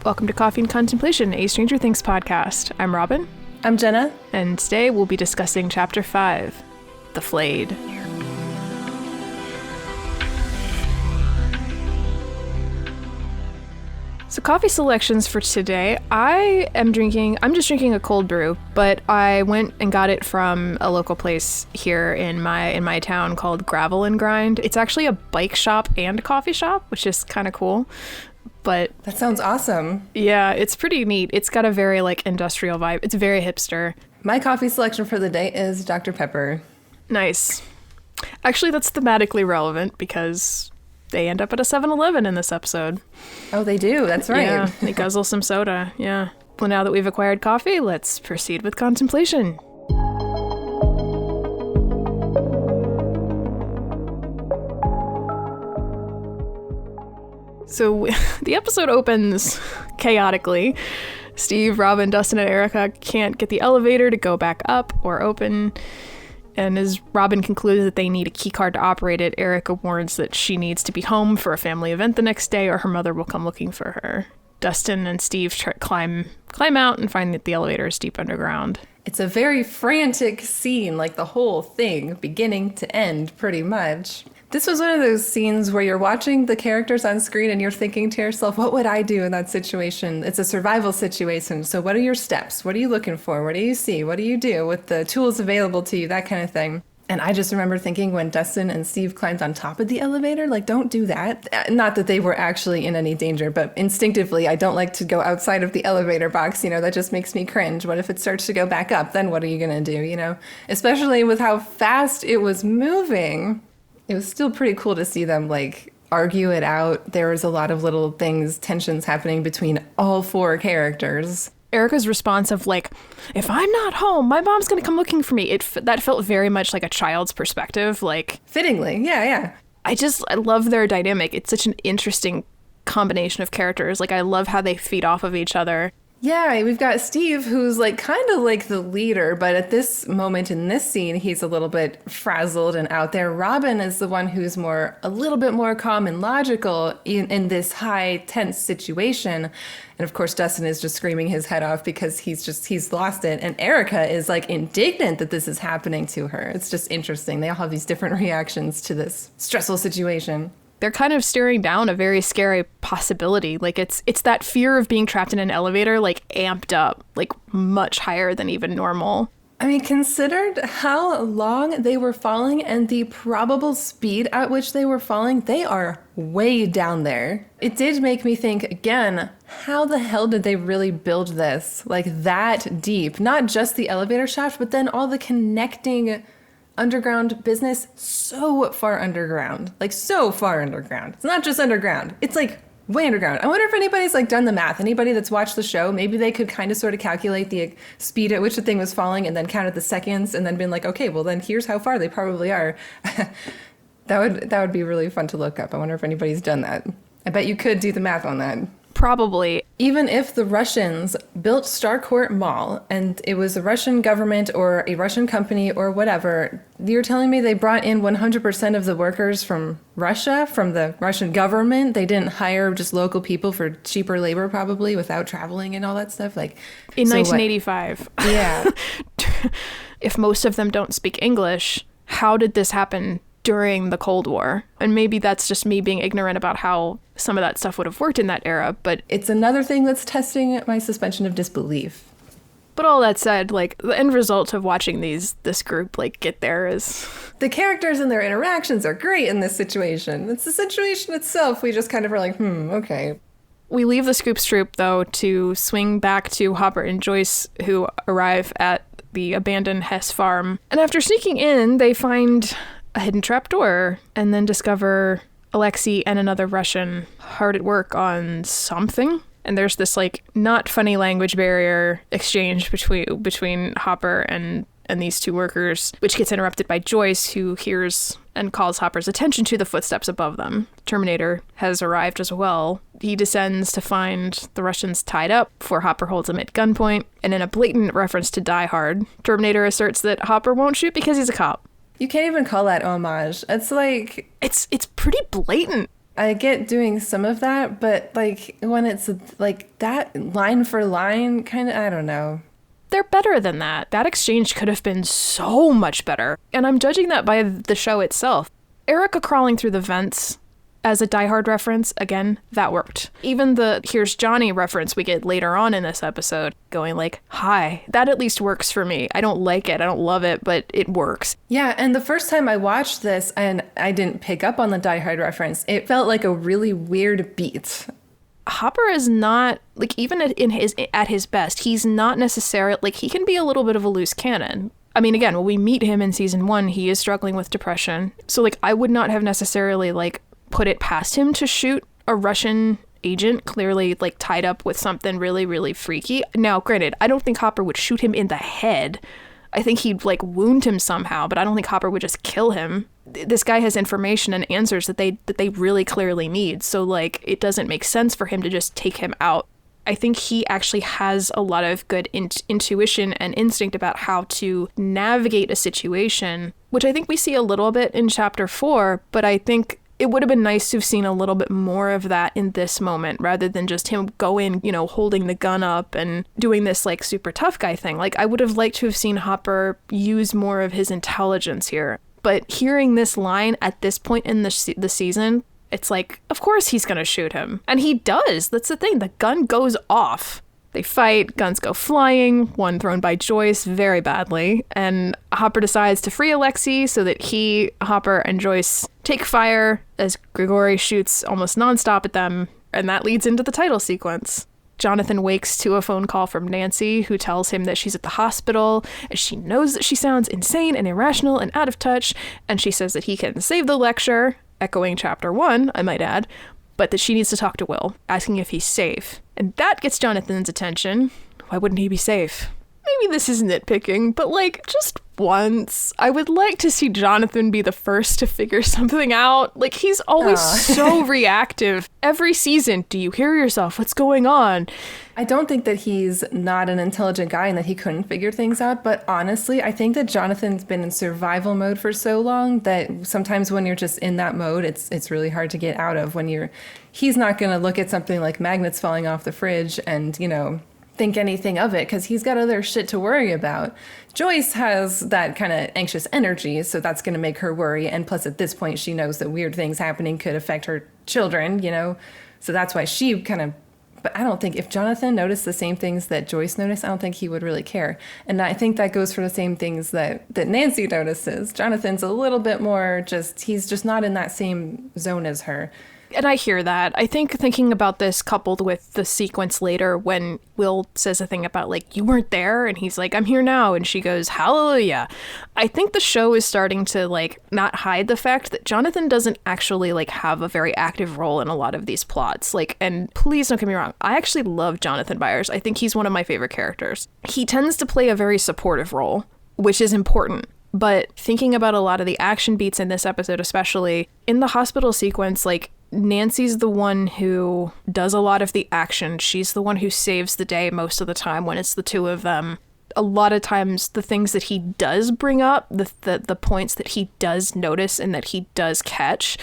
Welcome to Coffee and Contemplation, a Stranger Things podcast. I'm Robin. I'm Jenna. And today we'll be discussing Chapter 5, The Flayed. So coffee selections for today. I'm just drinking a cold brew, but I went and got it from a local place here in my town called Gravel and Grind. It's actually a bike shop and a coffee shop, which is kind of cool. But that sounds awesome. Yeah, it's pretty neat. It's got a very industrial vibe. It's very hipster. My coffee selection for the day is Dr. Pepper. Nice. Actually, that's thematically relevant because they end up at a 7-Eleven in this episode. Oh, they do. That's right. Yeah, they guzzle some soda. Yeah. Well, now that we've acquired coffee, let's proceed with contemplation. So the episode opens chaotically. Steve, Robin, Dustin, and Erica can't get the elevator to go back up or open. And as Robin concludes that they need a key card to operate it, Erica warns that she needs to be home for a family event the next day or her mother will come looking for her. Dustin and Steve climb out and find that the elevator is deep underground. It's a very frantic scene, like the whole thing, beginning to end, pretty much. This was one of those scenes where you're watching the characters on screen and you're thinking to yourself, what would I do in that situation? It's a survival situation. So what are your steps? What are you looking for? What do you see? What do you do with the tools available to you? That kind of thing. And I just remember thinking when Dustin and Steve climbed on top of the elevator, don't do that. Not that they were actually in any danger, but instinctively, I don't like to go outside of the elevator box. That just makes me cringe. What if it starts to go back up? Then what are you going to do, Especially with how fast it was moving. It was still pretty cool to see them argue it out. There was a lot of little tensions happening between all four characters. Erica's response of if I'm not home, my mom's going to come looking for me. That felt very much like a child's perspective. Fittingly. Yeah. I love their dynamic. It's such an interesting combination of characters. I love how they feed off of each other. Yeah, we've got Steve, who's kind of like the leader, but at this moment in this scene, he's a little bit frazzled and out there. Robin is the one who's a little bit more calm and logical in this high, tense situation. And of course, Dustin is just screaming his head off because he's lost it. And Erica is indignant that this is happening to her. It's just interesting. They all have these different reactions to this stressful situation. They're kind of staring down a very scary possibility. It's that fear of being trapped in an elevator, amped up, much higher than even normal. I mean, considered how long they were falling and the probable speed at which they were falling, they are way down there. It did make me think, again, how the hell did they really build this? That deep? Not just the elevator shaft, but then all the connecting underground business so far underground. So far underground. It's not just underground. It's way underground. I wonder if anybody's done the math. Anybody that's watched the show, maybe they could kind of sort of calculate the speed at which the thing was falling and then counted the seconds and then been okay, well then here's how far they probably are. That would be really fun to look up. I wonder if anybody's done that. I bet you could do the math on that. Probably. Even if the Russians built Starcourt Mall and it was a Russian government or a Russian company or whatever, you're telling me they brought in 100% of the workers from Russia, from the Russian government? They didn't hire just local people for cheaper labor probably without traveling and all that stuff? In 1985. Yeah. If most of them don't speak English, how did this happen during the Cold War? And maybe that's just me being ignorant about how some of that stuff would have worked in that era, but it's another thing that's testing my suspension of disbelief. But all that said, the end result of watching this group get there is the characters and their interactions are great in this situation. It's the situation itself. We just kind of are okay. We leave the Scoops troop though to swing back to Hopper and Joyce, who arrive at the abandoned Hess farm. And after sneaking in, they find a hidden trapdoor and then discover Alexei and another Russian hard at work on something. And there's this not funny language barrier exchange between Hopper and these two workers, which gets interrupted by Joyce, who hears and calls Hopper's attention to the footsteps above them. Terminator has arrived as well. He descends to find the Russians tied up before Hopper holds him at gunpoint. And in a blatant reference to Die Hard, Terminator asserts that Hopper won't shoot because he's a cop. You can't even call that homage. It's It's pretty blatant. I get doing some of that, but like when it's like that line for line, kind of, I don't know. They're better than that. That exchange could have been so much better. And I'm judging that by the show itself. Erica crawling through the vents as a Die Hard reference, again, that worked. Even the "here's Johnny" reference we get later on in this episode, going like, hi, that at least works for me. I don't like it, I don't love it, but it works. Yeah, and the first time I watched this and I didn't pick up on the Die Hard reference, it felt like a really weird beat. Hopper is not, like, even at his best, he's not necessarily, like, he can be a little bit of a loose cannon. I mean, again, when we meet him in season 1, he is struggling with depression. So, like, I would not have necessarily, like, put it past him to shoot a Russian agent clearly, like, tied up with something really, really freaky. Now, granted, I don't think Hopper would shoot him in the head. I think he'd, like, wound him somehow, but I don't think Hopper would just kill him. This guy has information and answers that they really clearly need. So, like, it doesn't make sense for him to just take him out. I think he actually has a lot of good intuition and instinct about how to navigate a situation, which I think we see a little bit in chapter 4, but I think it would have been nice to have seen a little bit more of that in this moment rather than just him go in, you know, holding the gun up and doing this like super tough guy thing. Like, I would have liked to have seen Hopper use more of his intelligence here. But hearing this line at this point in the season, it's like, of course he's going to shoot him. And he does. That's the thing. The gun goes off. They fight, guns go flying, one thrown by Joyce very badly, and Hopper decides to free Alexei so that he, Hopper, and Joyce take fire as Grigori shoots almost nonstop at them, and that leads into the title sequence. Jonathan wakes to a phone call from Nancy, who tells him that she's at the hospital, and she knows that she sounds insane and irrational and out of touch, and she says that he can save the lecture, echoing chapter 1, I might add, but that she needs to talk to Will, asking if he's safe. And that gets Jonathan's attention. Why wouldn't he be safe? Maybe this is nitpicking, but like, just once, I would like to see Jonathan be the first to figure something out. Like, he's always so reactive. Every season, do you hear yourself? What's going on? I don't think that he's not an intelligent guy and that he couldn't figure things out, but honestly, I think that Jonathan's been in survival mode for so long that sometimes when you're just in that mode, it's really hard to get out of. He's not going to look at something like magnets falling off the fridge and, you know, think anything of it because he's got other shit to worry about. Joyce has that kind of anxious energy, so that's going to make her worry. And plus, at this point, she knows that weird things happening could affect her children, you know? So that's why she kind of... But I don't think if Jonathan noticed the same things that Joyce noticed, I don't think he would really care. And I think that goes for the same things that Nancy notices. Jonathan's a little bit more he's just not in that same zone as her. And I hear that. I think thinking about this coupled with the sequence later when Will says a thing about, like, you weren't there, and he's like, I'm here now, and she goes, hallelujah. I think the show is starting to, like, not hide the fact that Jonathan doesn't actually, like, have a very active role in a lot of these plots. Like, and please don't get me wrong, I actually love Jonathan Byers. I think he's one of my favorite characters. He tends to play a very supportive role, which is important. But thinking about a lot of the action beats in this episode, especially in the hospital sequence, like, Nancy's the one who does a lot of the action. She's the one who saves the day most of the time when it's the two of them. A lot of times the things that he does bring up, the points that he does notice and that he does catch,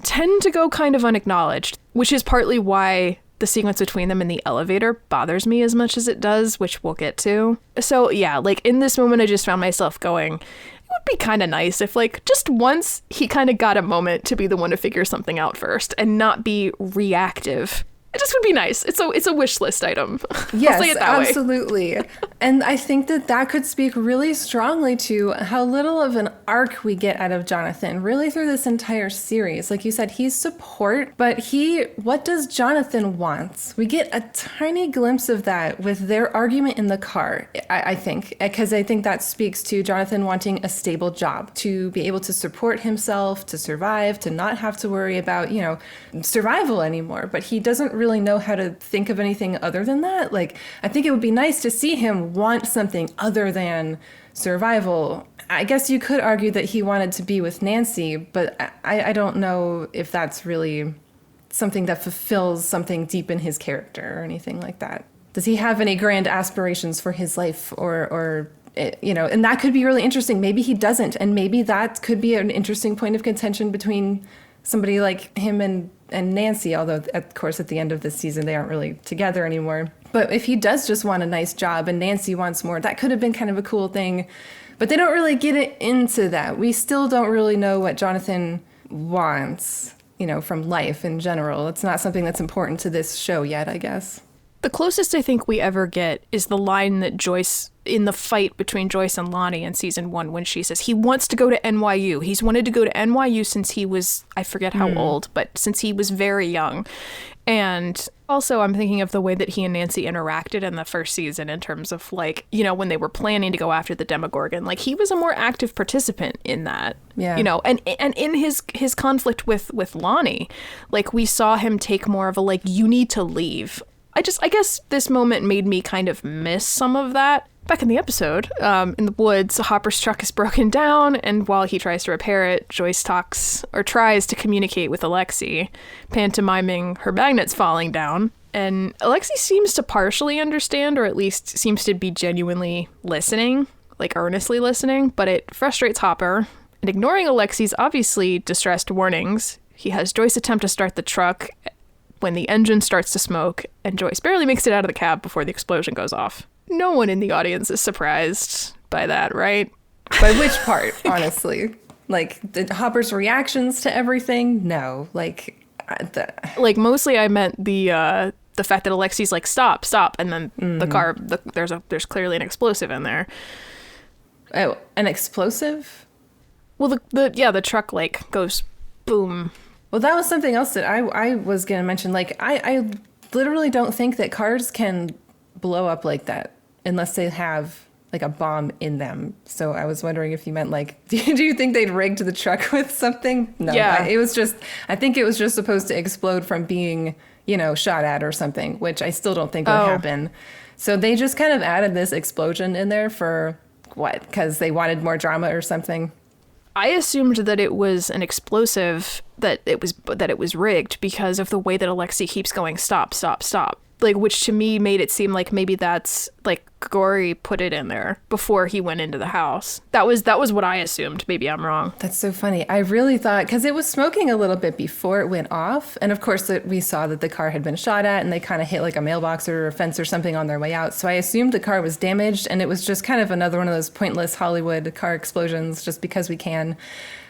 tend to go kind of unacknowledged, which is partly why the sequence between them in the elevator bothers me as much as it does, which we'll get to. So yeah, like in this moment I just found myself going, it would be kind of nice if, like, just once he kind of got a moment to be the one to figure something out first and not be reactive. It just would be nice. It's a wish list item. Yes, I'll say it that absolutely. And I think that could speak really strongly to how little of an arc we get out of Jonathan, really through this entire series. Like you said, he's support, but what does Jonathan want? We get a tiny glimpse of that with their argument in the car, I think, because I think that speaks to Jonathan wanting a stable job, to be able to support himself, to survive, to not have to worry about, you know, survival anymore. But he doesn't really know how to think of anything other than that. Like, I think it would be nice to see him want something other than survival. I guess you could argue that he wanted to be with Nancy, but I don't know if that's really something that fulfills something deep in his character or anything like that. Does he have any grand aspirations for his life or you know, and that could be really interesting. Maybe he doesn't, and maybe that could be an interesting point of contention between somebody like him and and Nancy, although of course at the end of this season they aren't really together anymore. But if he does just want a nice job and Nancy wants more, that could have been kind of a cool thing. But they don't really get it into that. We still don't really know what Jonathan wants, from life in general. It's not something that's important to this show yet, I guess. The closest I think we ever get is the line that Joyce, in the fight between Joyce and Lonnie in season 1, when she says he wants to go to NYU. He's wanted to go to NYU since he was, I forget how old, but since he was very young. And also I'm thinking of the way that he and Nancy interacted in the first season in terms of when they were planning to go after the Demogorgon. Like, he was a more active participant in that. Yeah. And in his conflict with Lonnie, we saw him take more of a you need to leave. I guess this moment made me kind of miss some of that. Back in the episode, in the woods, Hopper's truck is broken down, and while he tries to repair it, Joyce tries to communicate with Alexei, pantomiming her magnets falling down. And Alexei seems to partially understand, or at least seems to be genuinely listening, earnestly listening, but it frustrates Hopper. And ignoring Alexei's obviously distressed warnings, he has Joyce attempt to start the truck when the engine starts to smoke, and Joyce barely makes it out of the cab before the explosion goes off. No one in the audience is surprised by that, right? By which part, honestly? Hopper's reactions to everything? No. Mostly I meant the fact that Alexei's stop, and then the car, there's clearly an explosive in there. Oh, an explosive? Well, the truck goes boom. Well, that was something else that I was going to mention. I literally don't think that cars can blow up like that unless they have a bomb in them. So I was wondering if you meant do you think they'd rigged the truck with something? No, yeah. I think it was just supposed to explode from being, shot at or something, which I still don't think would happen. So they just kind of added this explosion in there for what? Because they wanted more drama or something? I assumed that it was an explosive, that it was rigged because of the way that Alexei keeps going stop, stop, stop. Which to me made it seem like maybe that's Gory put it in there before he went into the house. That was what I assumed. Maybe I'm wrong. That's so funny. I really thought, because it was smoking a little bit before it went off, and of course we saw that the car had been shot at, and they kind of hit a mailbox or a fence or something on their way out. So I assumed the car was damaged, and it was just kind of another one of those pointless Hollywood car explosions, just because we can,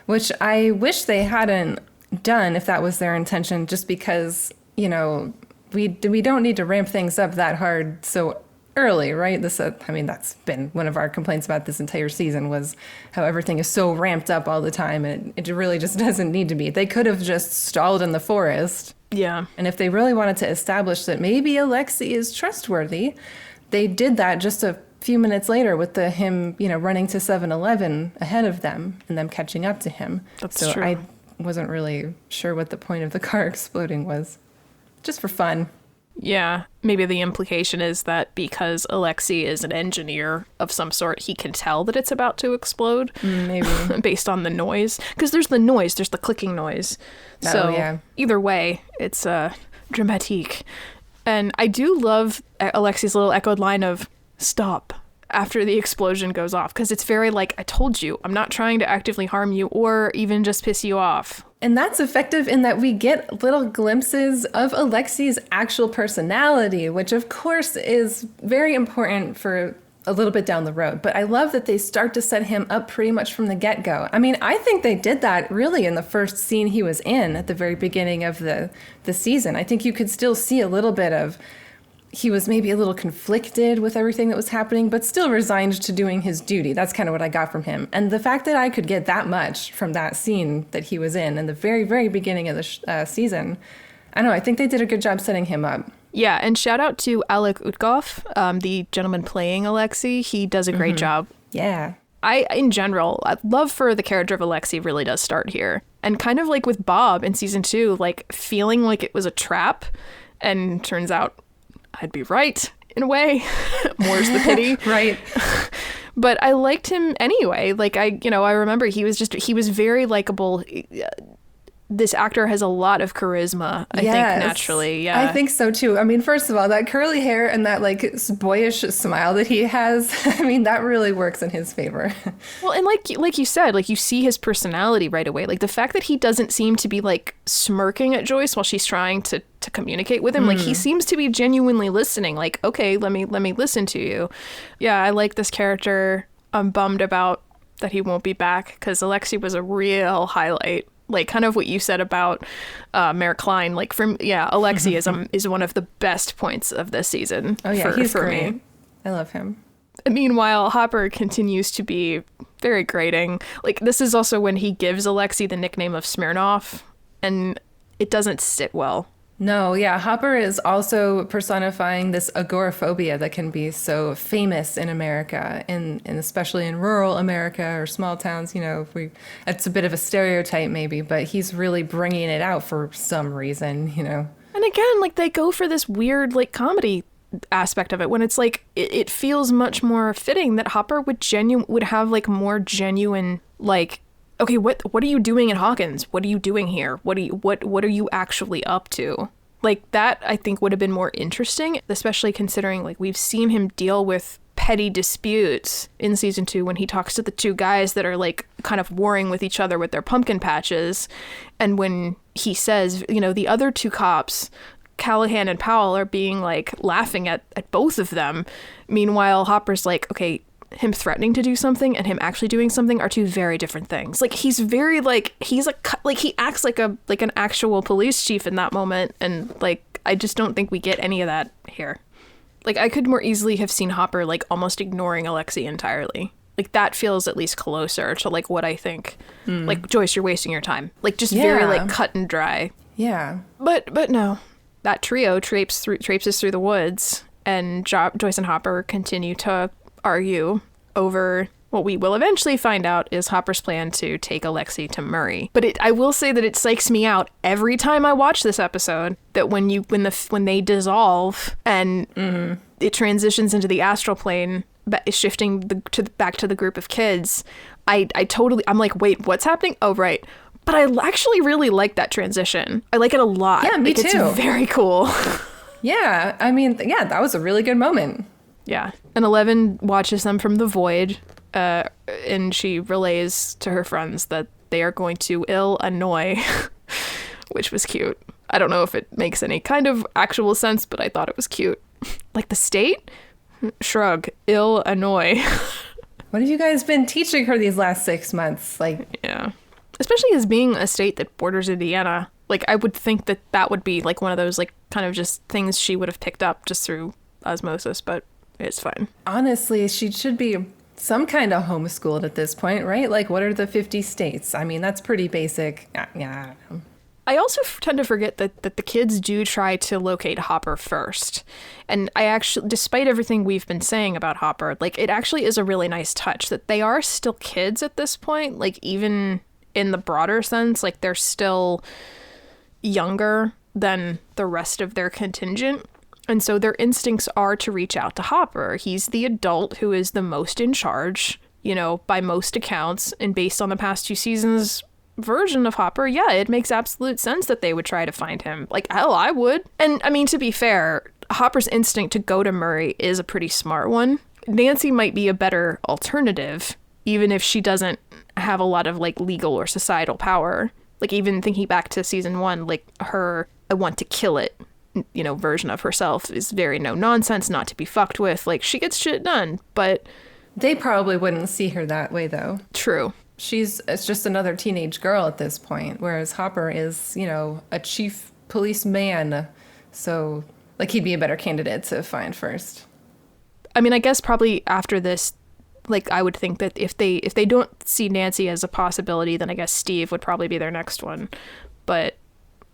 which I wish they hadn't done if that was their intention, just because we don't need to ramp things up that hard so early, right? That's been one of our complaints about this entire season, was how everything is so ramped up all the time, and it really just doesn't need to be. They could have just stalled in the forest. Yeah. And if they really wanted to establish that maybe Alexei is trustworthy, they did that just a few minutes later with him running to 7-Eleven ahead of them and them catching up to him. That's true. I wasn't really sure what the point of the car exploding was. Just for fun. Yeah, maybe the implication is that because Alexei is an engineer of some sort, he can tell that it's about to explode. Maybe. Based on the noise. Because there's the noise, there's the clicking noise. So yeah. Either way, it's dramatique. And I do love Alexei's little echoed line of stop after the explosion goes off. Because it's very I told you, I'm not trying to actively harm you or even just piss you off. And that's effective in that we get little glimpses of Alexei's actual personality, which of course is very important for a little bit down the road. But I love that they start to set him up pretty much from the get-go. I think they did that really in the first scene he was in at the very beginning of the season. I think you could still see a little bit of he was maybe a little conflicted with everything that was happening, but still resigned to doing his duty. That's kind of what I got from him. And the fact that I could get that much from that scene that he was in the very, very beginning of the season, I don't know, I think they did a good job setting him up. Yeah, and shout out to Alec Utgoff, the gentleman playing Alexei. He does a great job. Yeah. In general, love for the character of Alexei really does start here. And kind of with Bob in season 2, feeling like it was a trap, and turns out I'd be right in a way. More's the pity. Right. But I liked him anyway. I remember he was very likable. this actor has a lot of charisma, I think, naturally. Yeah. I think so too. I mean, first of all, that curly hair and that like boyish smile that he has, I mean, that really works in his favor. Well, and like you said, like you see his personality right away. Like the fact that he doesn't seem to be like smirking at Joyce while she's trying to communicate with him. Like he seems to be genuinely listening. Like, okay, let me listen to you. Yeah, I like this character. I'm bummed about that he won't be back because Alexei was a real highlight. Like kind of what you said about Mayor Klein, like Alexei is one of the best points of this season. Oh yeah, he's for great. me. I love him. Meanwhile, Hopper continues to be very grating. Like this is also when he gives Alexei the nickname of Smirnoff, and it doesn't sit well. No, yeah, Hopper is also personifying this agoraphobia that can be so famous in America, and especially in rural America or small towns. You know, it's a bit of a stereotype maybe, but he's really bringing it out for some reason, you know. And again, like they go for this weird like comedy aspect of it when it's like it feels much more fitting that Hopper would have like more genuine like, okay, what are you doing in Hawkins? What are you doing here? What are you actually up to? Like that I think would have been more interesting, especially considering like we've seen him deal with petty disputes in season 2 when he talks to the two guys that are like kind of warring with each other with their pumpkin patches, and when he says, you know, the other two cops, Callahan and Powell, are being like laughing at both of them. Meanwhile, Hopper's like, okay, him threatening to do something and him actually doing something are two very different things. Like he's very like he acts like an actual police chief in that moment, and like I just don't think we get any of that here. Like I could more easily have seen Hopper like almost ignoring Alexei entirely. Like that feels at least closer to like what I think. Like, Joyce, you're wasting your time. Like just very like cut and dry. Yeah. But no. That trio traipses through the woods, and Joyce and Hopper continue to argue over what we will eventually find out is Hopper's plan to take Alexei to Murray. But I will say that it psychs me out every time I watch this episode that when they dissolve and it transitions into the astral plane, shifting back to the group of kids, I'm like, wait, what's happening? Oh, right. But I actually really like that transition. I like it a lot. Yeah, me too. It's very cool. Yeah, I mean, yeah, that was a really good moment. Yeah. And 11 watches them from the void, and she relays to her friends that they are going to annoy, which was cute. I don't know if it makes any kind of actual sense, but I thought it was cute. Like the state? Shrug. Annoy. What have you guys been teaching her these last 6 months? Like, yeah. Especially as being a state that borders Indiana. Like, I would think that would be like one of those like kind of just things she would have picked up just through osmosis, but it's fine. Honestly, she should be some kind of homeschooled at this point, right? Like, what are the 50 states? I mean, that's pretty basic. Yeah. I also tend to forget that the kids do try to locate Hopper first. And I actually, despite everything we've been saying about Hopper, like, it actually is a really nice touch that they are still kids at this point. Like, even in the broader sense, like, they're still younger than the rest of their contingent. And so their instincts are to reach out to Hopper. He's the adult who is the most in charge, you know, by most accounts. And based on the past 2 seasons' version of Hopper, yeah, it makes absolute sense that they would try to find him. Like, hell, I would. And I mean, to be fair, Hopper's instinct to go to Murray is a pretty smart one. Nancy might be a better alternative, even if she doesn't have a lot of like legal or societal power. Like, even thinking back to season 1, like her I want to kill it, you know, version of herself is very no nonsense, not to be fucked with. Like, she gets shit done, but they probably wouldn't see her that way, though. True. It's just another teenage girl at this point, whereas Hopper is, you know, a chief policeman. So, like, he'd be a better candidate to find first. I mean, I guess probably after this, like, I would think that if they don't see Nancy as a possibility, then I guess Steve would probably be their next one. But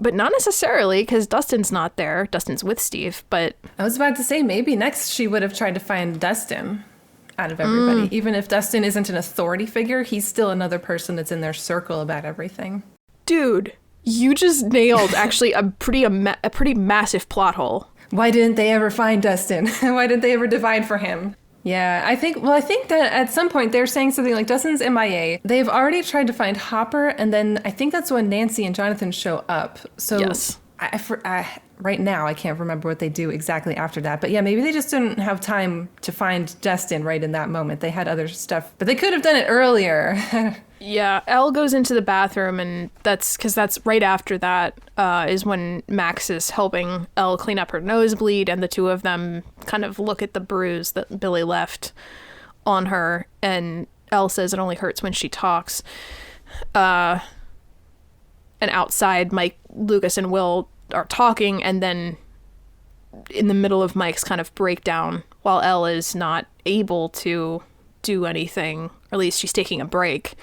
not necessarily, because Dustin's not there. Dustin's with Steve, but I was about to say, maybe next she would have tried to find Dustin out of everybody. Even if Dustin isn't an authority figure, he's still another person that's in their circle about everything. Dude, you just nailed actually a pretty massive plot hole. Why didn't they ever find Dustin? Why didn't they ever divide for him? Yeah, I think that at some point they're saying something like Dustin's MIA. They've already tried to find Hopper, and then I think that's when Nancy and Jonathan show up. So Yes. Right now I can't remember what they do exactly after that. But yeah, maybe they just didn't have time to find Dustin right in that moment. They had other stuff, but they could have done it earlier. Yeah, Elle goes into the bathroom, and that's right after that is when Max is helping Elle clean up her nosebleed, and the two of them kind of look at the bruise that Billy left on her, and Elle says it only hurts when she talks. And outside, Mike, Lucas, and Will are talking, and then in the middle of Mike's kind of breakdown, while Elle is not able to do anything, or at least she's taking a break,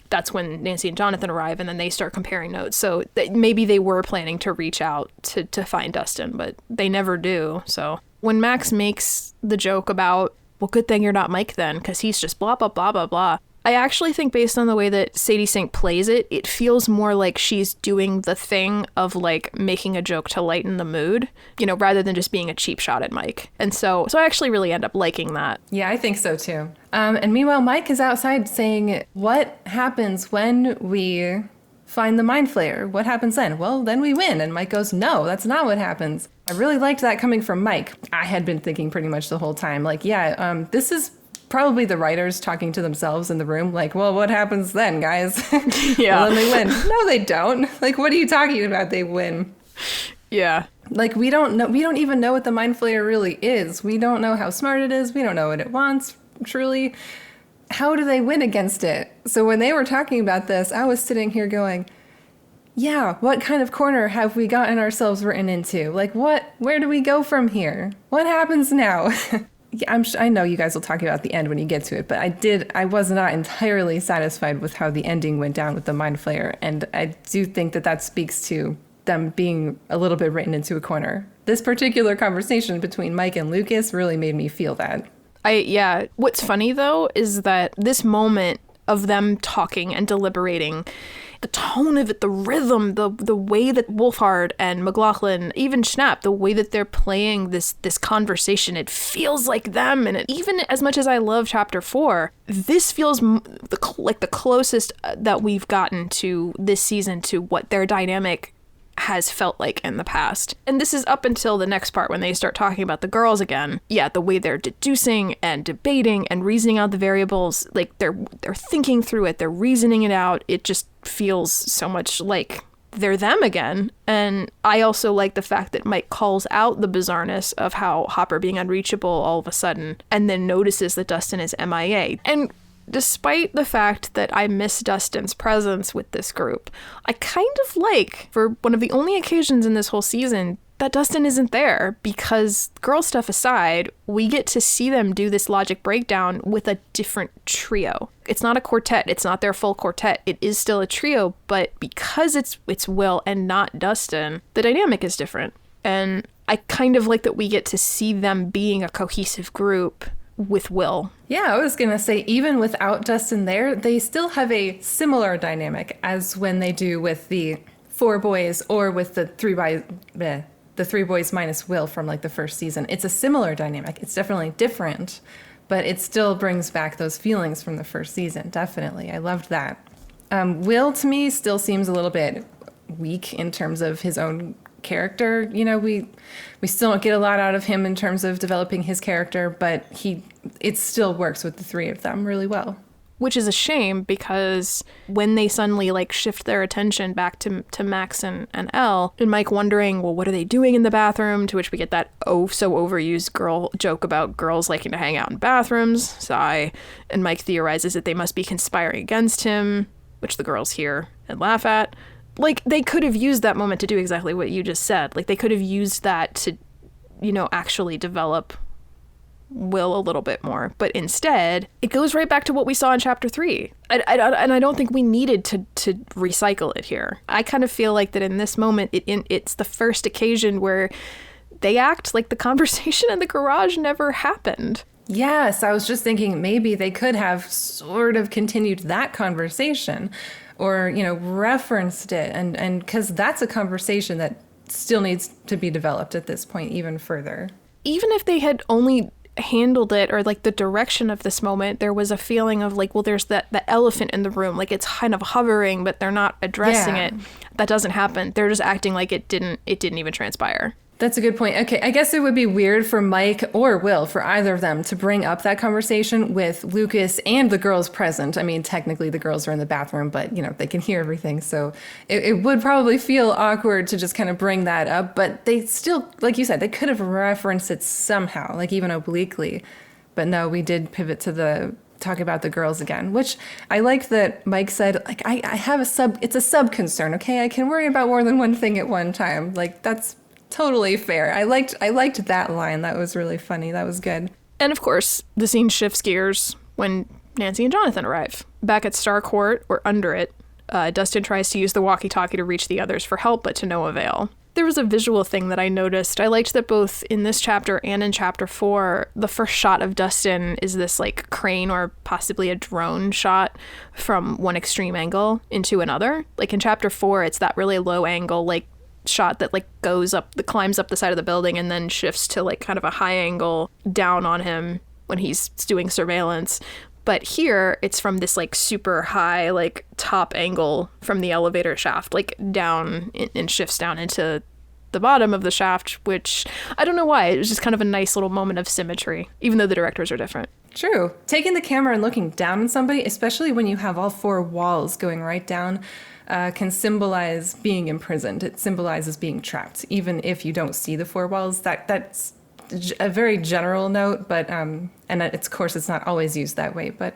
that's when Nancy and Jonathan arrive, and then they start comparing notes. So maybe they were planning to reach out to find Dustin, but they never do. So when Max makes the joke about, well, good thing you're not Mike then, because he's just blah, blah, blah, blah, blah, I actually think based on the way that Sadie Sink plays it, it feels more like she's doing the thing of like making a joke to lighten the mood, you know, rather than just being a cheap shot at Mike. And so I actually really end up liking that. Yeah, I think so too. And meanwhile, Mike is outside saying, what happens when we find the Mind Flayer? What happens then? Well, then we win. And Mike goes, no, that's not what happens. I really liked that coming from Mike. I had been thinking pretty much the whole time, like, yeah, this is probably the writers talking to themselves in the room, like, well, what happens then, guys? Yeah. Well, then they win. No, they don't. Like, what are you talking about? They win. Yeah. Like, we don't even know what the Mind Flayer really is. We don't know how smart it is. We don't know what it wants, truly. How do they win against it? So when they were talking about this, I was sitting here going, yeah, what kind of corner have we gotten ourselves written into? Like, where do we go from here? What happens now? Yeah, I know you guys will talk about the end when you get to it, but I was not entirely satisfied with how the ending went down with the Mind Flayer, and I do think that speaks to them being a little bit written into a corner. This particular conversation between Mike and Lucas really made me feel that. What's funny though is that this moment of them talking and deliberating, the tone of it, the rhythm, the way that Wolfhard and McLaughlin, even Schnapp, the way that they're playing this conversation, it feels like them. And even as much as I love Chapter 4, this feels like the closest that we've gotten to this season to what their dynamic has felt like in the past. And this is up until the next part when they start talking about the girls again. Yeah, the way they're deducing and debating and reasoning out the variables, like they're thinking through it, they're reasoning it out. It just feels so much like they're them again. And I also like the fact that Mike calls out the bizarreness of how Hopper being unreachable all of a sudden, and then notices that Dustin is MIA. And despite the fact that I miss Dustin's presence with this group, I kind of like, for one of the only occasions in this whole season, that Dustin isn't there, because girl stuff aside, we get to see them do this logic breakdown with a different trio. It's not a quartet. It's not their full quartet. It is still a trio, but because it's Will and not Dustin, the dynamic is different. And I kind of like that we get to see them being a cohesive group with Will. Yeah, I was going to say, even without Dustin there, they still have a similar dynamic as when they do with the four boys or with the three boys minus Will from like the first season. It's a similar dynamic. It's definitely different, but it still brings back those feelings from the first season. Definitely. I loved that. Will, to me, still seems a little bit weak in terms of his own character. You know, we still don't get a lot out of him in terms of developing his character, but it still works with the three of them really well. Which is a shame, because when they suddenly like shift their attention back to Max and Elle, and Mike wondering, well, what are they doing in the bathroom? To which we get that so overused girl joke about girls liking to hang out in bathrooms. Sigh. And Mike theorizes that they must be conspiring against him, which the girls hear and laugh at. Like, they could have used that moment to do exactly what you just said. Like, they could have used that to, you know, actually develop Will a little bit more. But instead, it goes right back to what we saw in Chapter 3. And I don't think we needed to recycle it here. I kind of feel like that in this moment, it's the first occasion where they act like the conversation in the garage never happened. Yes, I was just thinking maybe they could have sort of continued that conversation, or, you know, referenced it, and because that's a conversation that still needs to be developed at this point even further. Even if they had only handled it, or like the direction of this moment, there was a feeling of like, well, there's that elephant in the room, like it's kind of hovering, but they're not addressing it. That doesn't happen. They're just acting like it didn't even transpire. That's a good point. Okay, I guess it would be weird for Mike or Will, for either of them, to bring up that conversation with Lucas and the girls present. I mean, technically the girls are in the bathroom, but, you know, they can hear everything. So it would probably feel awkward to just kind of bring that up. But they still, like you said, they could have referenced it somehow, like even obliquely. But no, we did pivot to talk about the girls again, which I like that Mike said, like, I have it's a sub concern, okay? I can worry about more than one thing at one time. Like, that's totally fair. I liked that line. That was really funny. That was good. And of course, the scene shifts gears when Nancy and Jonathan arrive. Back at Star Court, or under it, Dustin tries to use the walkie-talkie to reach the others for help, but to no avail. There was a visual thing that I noticed. I liked that both in this chapter and in chapter 4, the first shot of Dustin is this like crane or possibly a drone shot from one extreme angle into another. Like in chapter 4, it's that really low angle, like shot that like climbs up the side of the building and then shifts to like kind of a high angle down on him when he's doing surveillance. But here it's from this like super high like top angle from the elevator shaft, like down and shifts down into the bottom of the shaft, which I don't know why. It was just kind of a nice little moment of symmetry, even though the directors are different. True. Taking the camera and looking down on somebody, especially when you have all 4 walls going right down, can symbolize being imprisoned. It symbolizes being trapped, even if you don't see the 4 walls. That's a very general note, but and of course it's not always used that way. But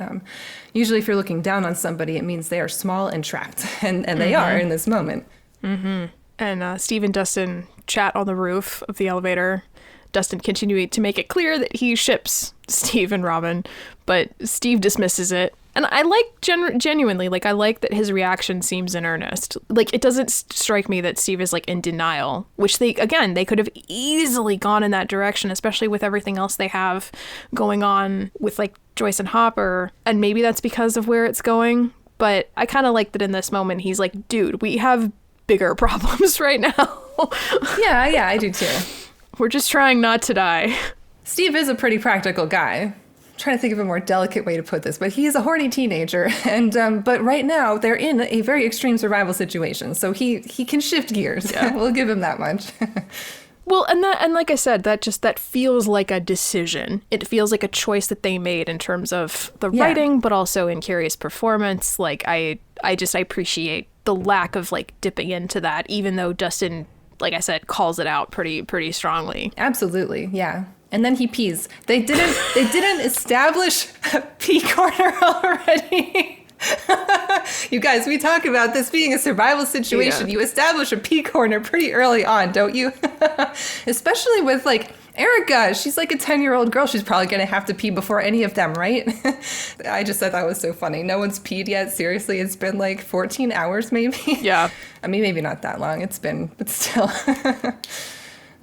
usually, if you're looking down on somebody, it means they are small and trapped, and they are in this moment. Mm-hmm. And Steve and Dustin chat on the roof of the elevator. Dustin continuing to make it clear that he ships Steve and Robin, but Steve dismisses it. And I like genuinely, like, I like that his reaction seems in earnest. Like, it doesn't strike me that Steve is, like, in denial, which they could have easily gone in that direction, especially with everything else they have going on with, like, Joyce and Hopper. And maybe that's because of where it's going. But I kind of like that in this moment, he's like, dude, we have bigger problems right now. Yeah, I do too. We're just trying not to die. Steve is a pretty practical guy. I'm trying to think of a more delicate way to put this, but he is a horny teenager, and but right now they're in a very extreme survival situation, so he can shift gears. Yeah. We'll give him that much. Well, and like I said, that feels like a decision. It feels like a choice that they made in terms of the writing, but also in Carrie's performance. Like I appreciate the lack of like dipping into that, even though Dustin, like I said, calls it out pretty strongly. Absolutely, yeah. And then he pees. They didn't establish a pee corner already. You guys, we talk about this being a survival situation. Yeah. You establish a pee corner pretty early on, don't you? Especially with like Erica. She's like a 10-year-old girl. She's probably going to have to pee before any of them, right? I just thought that was so funny. No one's peed yet. Seriously, it's been like 14 hours maybe. Yeah. I mean, maybe not that long. It's been, but still.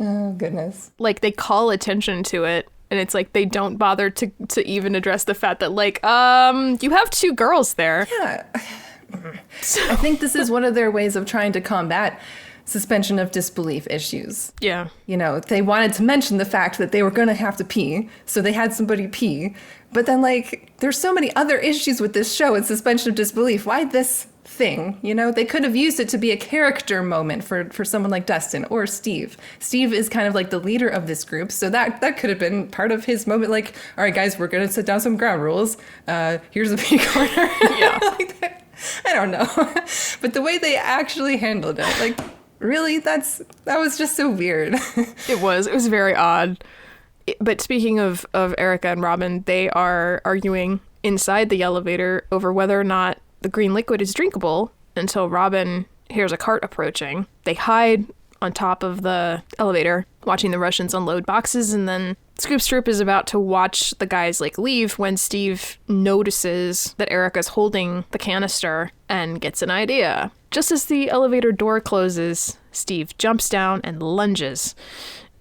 Oh, goodness. Like, they call attention to it, and it's like they don't bother to even address the fact that, like, you have 2 girls there. Yeah. I think this is one of their ways of trying to combat suspension of disbelief issues. Yeah. You know, they wanted to mention the fact that they were going to have to pee, so they had somebody pee. But then, like, there's so many other issues with this show and suspension of disbelief. Why this thing? You know, they could have used it to be a character moment for someone like Dustin or Steve. Steve is kind of like the leader of this group, so that could have been part of his moment. Like, all right, guys, we're going to set down some ground rules. Here's a pee corner. Yeah. Like that. I don't know. But the way they actually handled it, like, really, that was just so weird. It was very odd. But speaking of Erica and Robin, they are arguing inside the elevator over whether or not the green liquid is drinkable until Robin hears a cart approaching. They hide on top of the elevator, watching the Russians unload boxes, and then Scoop Stroop is about to watch the guys like leave when Steve notices that Erica's holding the canister and gets an idea. Just as the elevator door closes, Steve jumps down and lunges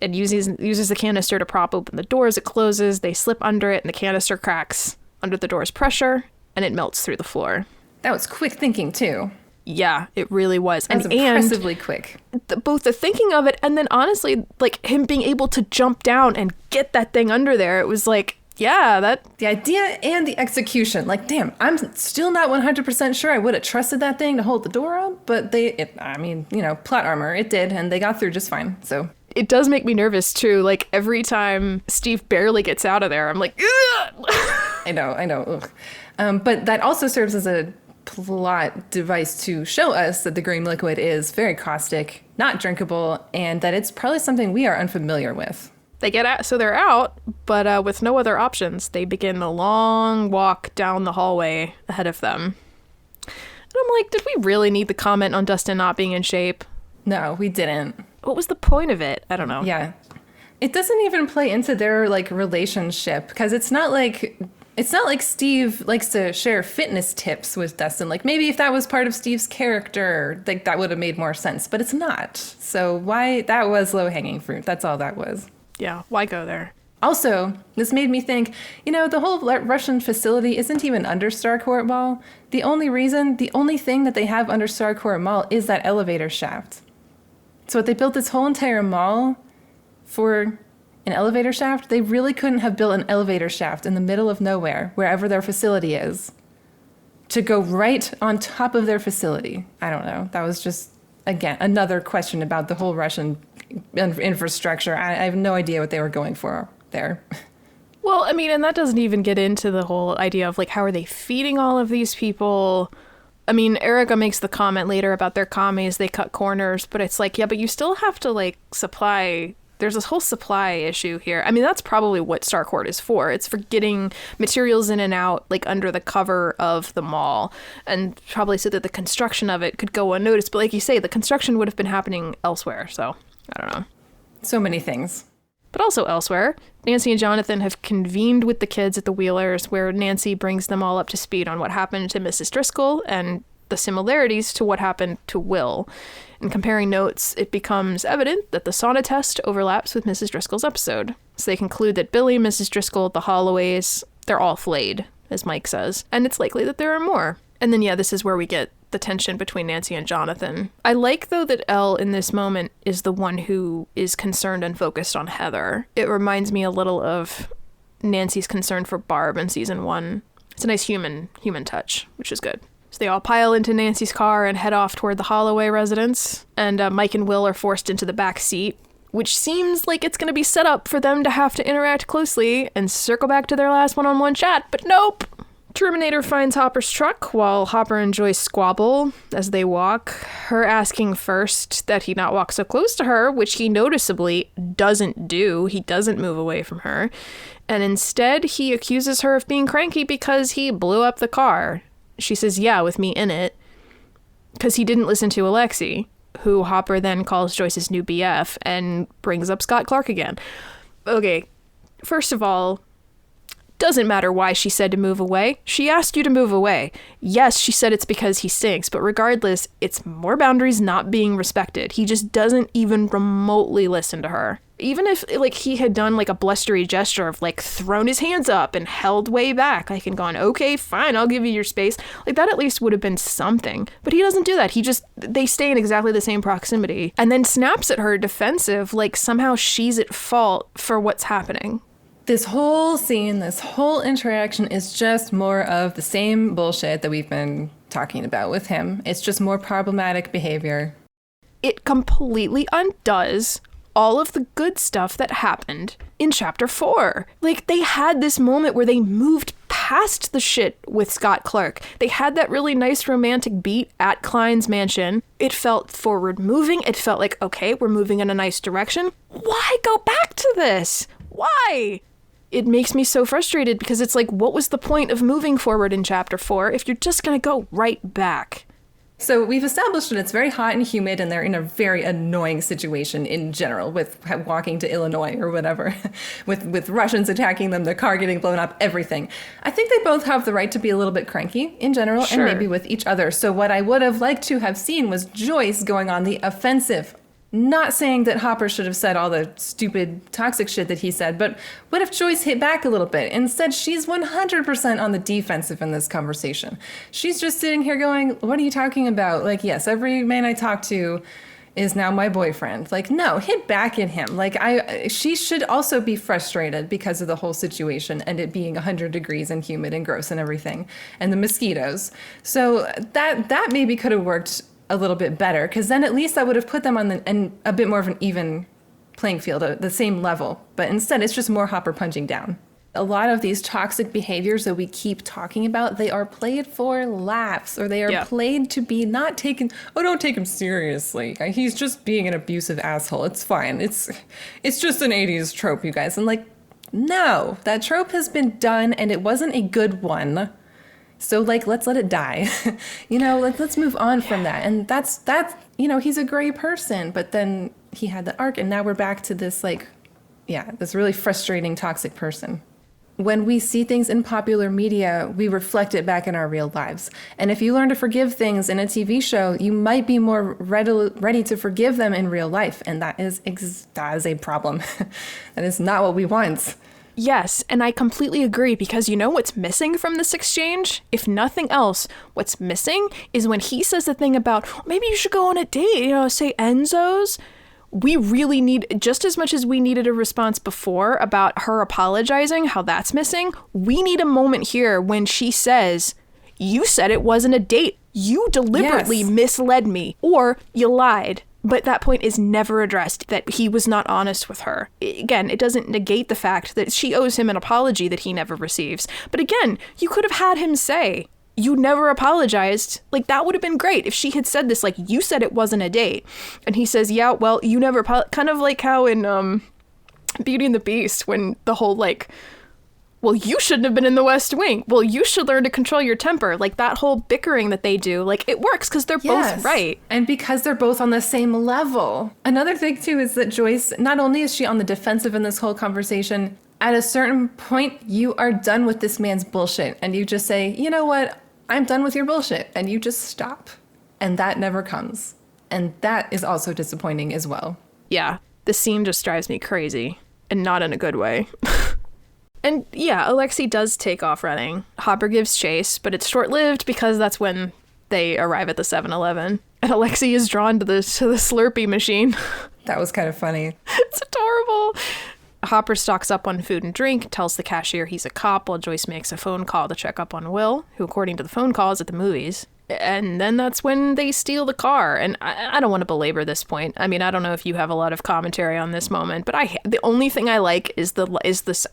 and uses the canister to prop open the door as it closes. They slip under it and the canister cracks under the door's pressure and it melts through the floor. That was quick thinking too. Yeah, it really was. It was impressively quick. Both the thinking of it and then honestly, like him being able to jump down and get that thing under there. It was like, yeah, the idea and the execution. Like, damn, I'm still not 100% sure I would have trusted that thing to hold the door up, but plot armor, it did, and they got through just fine. So it does make me nervous too. Like every time Steve barely gets out of there, I'm like, ugh! I know. Ugh. But that also serves as a plot device to show us that the green liquid is very caustic, not drinkable, and that it's probably something we are unfamiliar with. They get out, so they're out, but with no other options. They begin the long walk down the hallway ahead of them. And I'm like, did we really need the comment on Dustin not being in shape? No, we didn't. What was the point of it? I don't know. Yeah. It doesn't even play into their like relationship, because it's not like Steve likes to share fitness tips with Dustin. Like maybe if that was part of Steve's character, like that would have made more sense, but it's not. So why? That was low-hanging fruit. That's all that was. Yeah, why go there? Also, this made me think, the whole Russian facility isn't even under Starcourt Mall. The only thing that they have under Starcourt Mall is that elevator shaft. So if they built this whole entire mall for an elevator shaft, they really couldn't have built an elevator shaft in the middle of nowhere, wherever their facility is, to go right on top of their facility. I don't know. That was just, again, another question about the whole Russian infrastructure. I have no idea what they were going for there. Well, I mean, and that doesn't even get into the whole idea of like, how are they feeding all of these people? I mean, Erica makes the comment later about their commies, they cut corners, but it's like, yeah, but you still have to like supply. There's this whole supply issue here. I mean, that's probably what Starcourt is for. It's for getting materials in and out, like under the cover of the mall, and probably so that the construction of it could go unnoticed. But like you say, the construction would have been happening elsewhere, so I don't know. So many things. But also elsewhere, Nancy and Jonathan have convened with the kids at the Wheelers, where Nancy brings them all up to speed on what happened to Mrs. Driscoll and the similarities to what happened to Will. In comparing notes, it becomes evident that the sauna test overlaps with Mrs. Driscoll's episode. So they conclude that Billy, Mrs. Driscoll, the Holloways, they're all flayed, as Mike says. And it's likely that there are more. And then, yeah, this is where we get the tension between Nancy and Jonathan. I like, though, that Elle, in this moment, is the one who is concerned and focused on Heather. It reminds me a little of Nancy's concern for Barb in season 1. It's a nice human touch, which is good. So they all pile into Nancy's car and head off toward the Holloway residence. And Mike and Will are forced into the back seat, which seems like it's going to be set up for them to have to interact closely and circle back to their last one-on-one chat, but nope! Terminator finds Hopper's truck while Hopper and Joyce squabble as they walk, her asking first that he not walk so close to her, which he noticeably doesn't do. He doesn't move away from her. And instead, he accuses her of being cranky because he blew up the car. She says, yeah, with me in it, because he didn't listen to Alexi, who Hopper then calls Joyce's new BF and brings up Scott Clark again. Okay, first of all, doesn't matter why she said to move away. She asked you to move away. Yes, she said it's because he stinks, but regardless, it's more boundaries not being respected. He just doesn't even remotely listen to her. Even if like he had done like a blustery gesture of like thrown his hands up and held way back, like and gone, okay, fine, I'll give you your space. Like that at least would have been something. But he doesn't do that. They stay in exactly the same proximity and then snaps at her defensive, like somehow she's at fault for what's happening. This whole scene, this whole interaction is just more of the same bullshit that we've been talking about with him. It's just more problematic behavior. It completely undoes all of the good stuff that happened in chapter 4. Like, they had this moment where they moved past the shit with Scott Clark. They had that really nice romantic beat at Klein's mansion. It felt forward moving. It felt like, okay, we're moving in a nice direction. Why go back to this? Why? It makes me so frustrated because it's like, what was the point of moving forward in chapter 4 if you're just going to go right back? So we've established that it's very hot and humid and they're in a very annoying situation in general with walking to Illinois or whatever, with Russians attacking them, the car getting blown up, everything. I think they both have the right to be a little bit cranky in general, sure, and maybe with each other. So what I would have liked to have seen was Joyce going on the offensive Not saying that Hopper should have said all the stupid, toxic shit that he said, but what if Joyce hit back a little bit? Instead, she's 100% on the defensive in this conversation. She's just sitting here going, what are you talking about? Like, yes, every man I talk to is now my boyfriend. Like, no, hit back at him. Like, she should also be frustrated because of the whole situation and it being 100 degrees and humid and gross and everything, and the mosquitoes. So that maybe could have worked a little bit better, because then at least that would have put them on a bit more of an even playing field, the same level. But instead, it's just more Hopper punching down. A lot of these toxic behaviors that we keep talking about, they are played for laughs, or they are played to be not taken. Oh, don't take him seriously. He's just being an abusive asshole. It's fine. It's just an 80s trope, you guys. And like, no, that trope has been done, and it wasn't a good one. So, like, let's let it die. Let's move on from that. And that's he's a great person, but then he had the arc, and now we're back to this, this really frustrating, toxic person. When we see things in popular media, we reflect it back in our real lives. And if you learn to forgive things in a TV show, you might be more ready to forgive them in real life. And that is a problem. That is not what we want. Yes, and I completely agree, because you know what's missing from this exchange? If nothing else, what's missing is when he says the thing about, maybe you should go on a date, say Enzo's. We really need, just as much as we needed a response before about her apologizing, how that's missing, we need a moment here when she says, you said it wasn't a date. You deliberately misled me, or you lied. But that point is never addressed, that he was not honest with her. Again, it doesn't negate the fact that she owes him an apology that he never receives. But again, you could have had him say, you never apologized. Like, that would have been great if she had said this, like, you said it wasn't a date. And he says, yeah, well, you never, kind of like how in Beauty and the Beast, when the whole, well, you shouldn't have been in the West Wing. Well, you should learn to control your temper. Like, that whole bickering that they do, it works because they're both right. And because they're both on the same level. Another thing, too, is that Joyce, not only is she on the defensive in this whole conversation, at a certain point, you are done with this man's bullshit. And you just say, you know what? I'm done with your bullshit. And you just stop. And that never comes. And that is also disappointing as well. Yeah, the scene just drives me crazy. And not in a good way. And yeah, Alexei does take off running. Hopper gives chase, but it's short-lived because that's when they arrive at the 7-Eleven. And Alexei is drawn to the Slurpee machine. That was kind of funny. It's adorable. Hopper stocks up on food and drink, tells the cashier he's a cop, while Joyce makes a phone call to check up on Will, who, according to the phone call, is at the movies. And then that's when they steal the car. And I don't want to belabor this point. I mean, I don't know if you have a lot of commentary on this moment, but the only thing I like is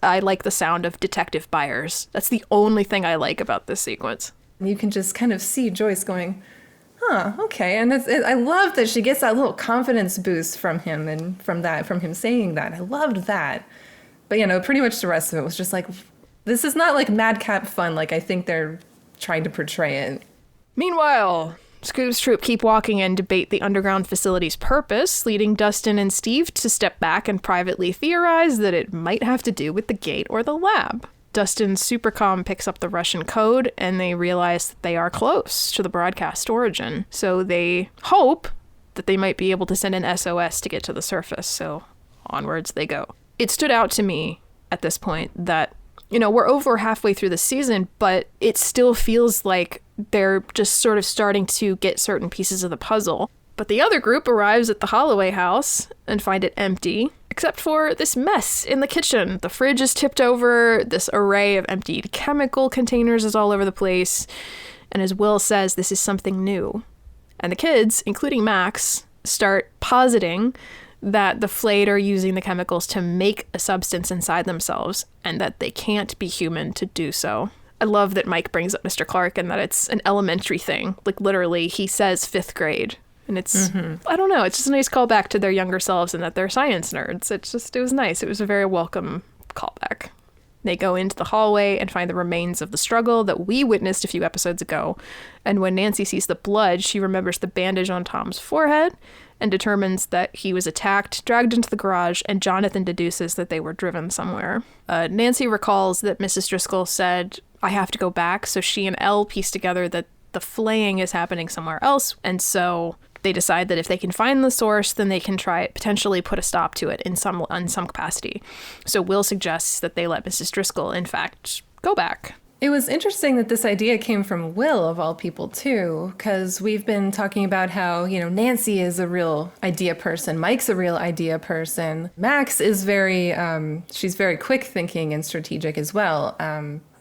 I like the sound of Detective Byers. That's the only thing I like about this sequence. You can just kind of see Joyce going, huh, okay. And I love that she gets that little confidence boost from him and from him saying that. I loved that. But, pretty much the rest of it was just like, this is not like madcap fun like I think they're trying to portray it. Meanwhile, Scoop's troop keep walking and debate the underground facility's purpose, leading Dustin and Steve to step back and privately theorize that it might have to do with the gate or the lab. Dustin's supercom picks up the Russian code, and they realize that they are close to the broadcast origin. So they hope that they might be able to send an SOS to get to the surface. So onwards they go. It stood out to me at this point that, we're over halfway through the season, but it still feels like they're just sort of starting to get certain pieces of the puzzle. But the other group arrives at the Holloway house and find it empty, except for this mess in the kitchen. The fridge is tipped over, this array of emptied chemical containers is all over the place, and as Will says, this is something new. And the kids, including Max, start positing that the Flayed are using the chemicals to make a substance inside themselves, and that they can't be human to do so. I love that Mike brings up Mr. Clark and that it's an elementary thing. Like, literally, he says 5th grade. And it's, I don't know, it's just a nice callback to their younger selves and that they're science nerds. It was nice. It was a very welcome callback. They go into the hallway and find the remains of the struggle that we witnessed a few episodes ago. And when Nancy sees the blood, she remembers the bandage on Tom's forehead and determines that he was attacked, dragged into the garage, and Jonathan deduces that they were driven somewhere. Nancy recalls that Mrs. Driscoll said, I have to go back, so she and Elle piece together that the flaying is happening somewhere else, and so They decide that if they can find the source, then they can potentially put a stop to it in some capacity. So Will suggests that they let Mrs. Driscoll, in fact, go back. It was interesting that this idea came from Will, of all people, too, because we've been talking about how, Nancy is a real idea person. Mike's a real idea person. Max is she's very quick thinking and strategic as well.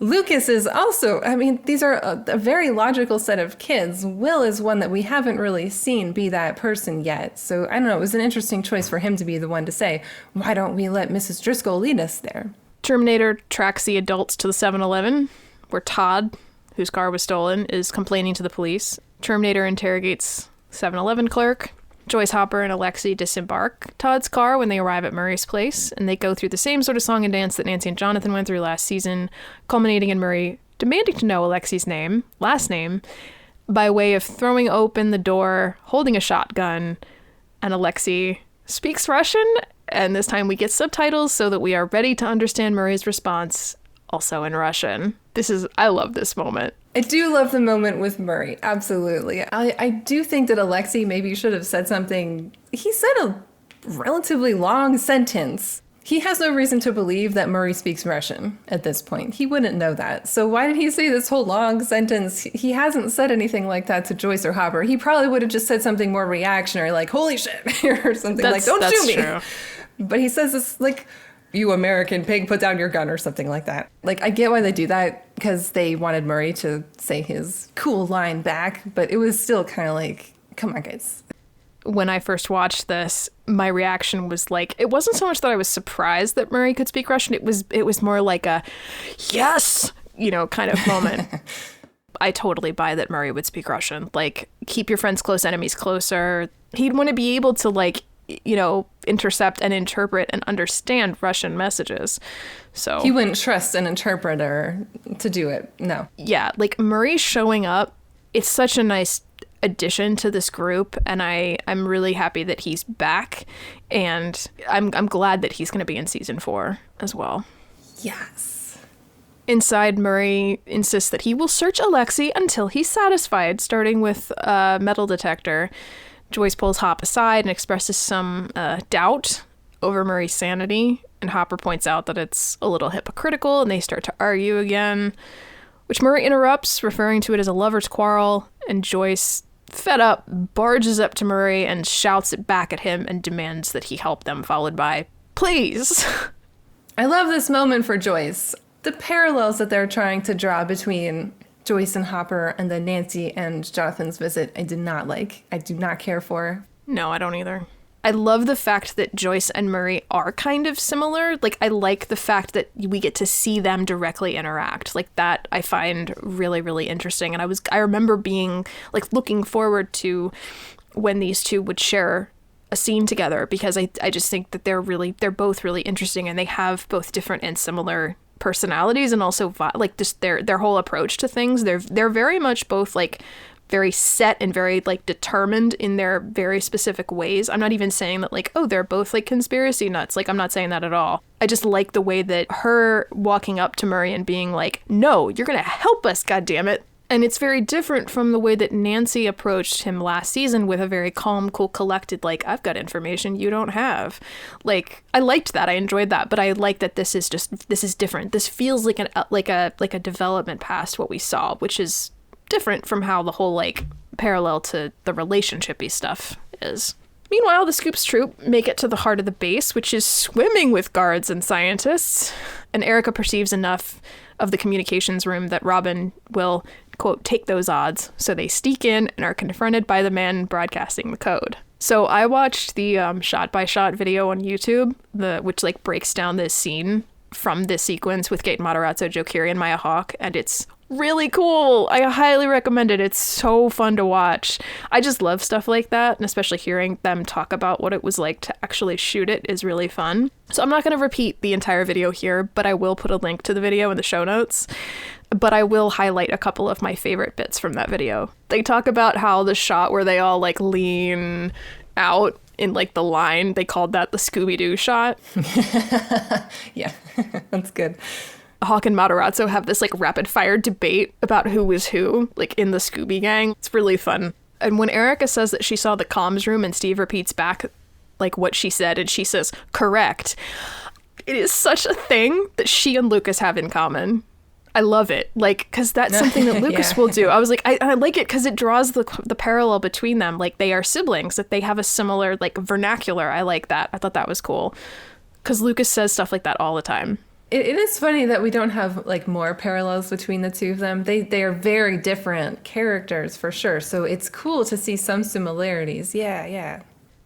Lucas is also, these are a very logical set of kids. Will is one that we haven't really seen be that person yet. So, I don't know, it was an interesting choice for him to be the one to say, why don't we let Mrs. Driscoll lead us there? Terminator tracks the adults to the 7-Eleven, where Todd, whose car was stolen, is complaining to the police. Terminator interrogates 7-Eleven clerk. Joyce, Hopper, and Alexei disembark Todd's car when they arrive at Murray's place, and they go through the same sort of song and dance that Nancy and Jonathan went through last season, culminating in Murray demanding to know Alexei's last name, by way of throwing open the door, holding a shotgun, and Alexei speaks Russian, and this time we get subtitles so that we are ready to understand Murray's response, also in Russian. I love this moment. I do love the moment with Murray, absolutely. I do think that Alexei maybe should have said something. He said a relatively long sentence. He has no reason to believe that Murray speaks Russian at this point. He wouldn't know that. So why did he say this whole long sentence? He hasn't said anything like that to Joyce or Hopper. He probably would have just said something more reactionary, like, holy shit, or something don't shoot me. True. But he says this, like, you American pig, put down your gun, or something like that. Like, I get why they do that, because they wanted Murray to say his cool line back, but it was still kind of like, come on, guys. When I first watched this, my reaction was like, it wasn't so much that I was surprised that Murray could speak Russian. It was more like a, yes, kind of moment. I totally buy that Murray would speak Russian. Like, keep your friends close, enemies closer. He'd want to be able to, like, intercept and interpret and understand Russian messages. So he wouldn't trust an interpreter to do it. No. Yeah, like Murray showing up, it's such a nice addition to this group, and I'm really happy that he's back, and I'm glad that he's going to be in season 4 as well. Yes. Inside, Murray insists that he will search Alexei until he's satisfied, starting with a metal detector. Joyce pulls Hop aside and expresses some doubt over Murray's sanity, and Hopper points out that it's a little hypocritical, and they start to argue again, which Murray interrupts, referring to it as a lover's quarrel, and Joyce, fed up, barges up to Murray and shouts it back at him and demands that he help them, followed by, please. I love this moment for Joyce. The parallels that they're trying to draw between Joyce and Hopper and then Nancy and Jonathan's visit, I did not like. I do not care for. No, I don't either. I love the fact that Joyce and Murray are kind of similar. Like, I like the fact that we get to see them directly interact. Like, that I find really, really interesting. And I remember being, like, looking forward to when these two would share a scene together, because I just think that they're both really interesting, and they have both different and similar personalities, and also like just their whole approach to things. They're very much both like very set and very like determined in their very specific ways. I'm not even saying that like, oh, they're both like conspiracy nuts. Like, I'm not saying that at all. I just like the way that her walking up to Murray and being like, no, you're gonna help us, goddammit. And it's very different from the way that Nancy approached him last season, with a very calm, cool, collected, like, I've got information you don't have. Like, I liked that. I enjoyed that. But I like that this is different. This feels like a development past what we saw, which is different from how the whole, like, parallel to the relationshipy stuff is. Meanwhile, the Scoops troop make it to the heart of the base, which is swimming with guards and scientists. And Erica perceives enough of the communications room that Robin will, quote, take those odds. So they sneak in and are confronted by the man broadcasting the code. So I watched the shot-by-shot video on YouTube, which like breaks down this scene from this sequence with Kate Matarazzo, Joe Keery, and Maya Hawke, and it's really cool. I highly recommend it. It's so fun to watch. I just love stuff like that, and especially hearing them talk about what it was like to actually shoot it is really fun. So I'm not going to repeat the entire video here, but I will put a link to the video in the show notes. But I will highlight a couple of my favorite bits from that video. They talk about how the shot where they all like lean out in like the line, they called that the Scooby-Doo shot. Yeah, that's good. Hawke and Matarazzo have this like rapid fire debate about who was who, like in the Scooby Gang. It's really fun. And when Erica says that she saw the comms room and Steve repeats back like what she said and she says, correct, it is such a thing that she and Lucas have in common. I love it. Like, because that's something that Lucas will do. I was like, I like it because it draws the parallel between them. Like, they are siblings, that they have a similar, like, vernacular. I like that. I thought that was cool. Because Lucas says stuff like that all the time. It is funny that we don't have, like, more parallels between the two of them. They are very different characters, for sure. So it's cool to see some similarities. Yeah.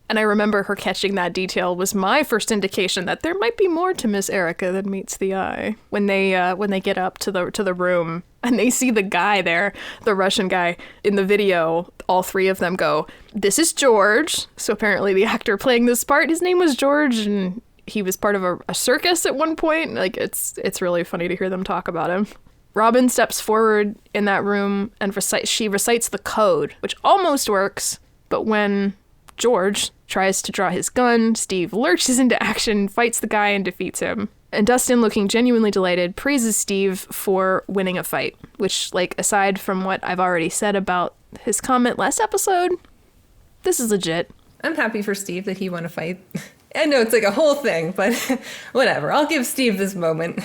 And I remember her catching that detail was my first indication that there might be more to Miss Erica than meets the eye. When they get up to the room and they see the guy there, the Russian guy in the video, all three of them go, "This is George." So apparently the actor playing this part, his name was George, and he was part of a circus at one point. Like, it's really funny to hear them talk about him. Robin steps forward in that room and she recites the code, which almost works, but when George tries to draw his gun, Steve lurches into action, fights the guy, and defeats him. And Dustin, looking genuinely delighted, praises Steve for winning a fight, which, like, aside from what I've already said about his comment last episode, this is legit. I'm happy for Steve that he won a fight. I know it's like a whole thing, but whatever. I'll give Steve this moment.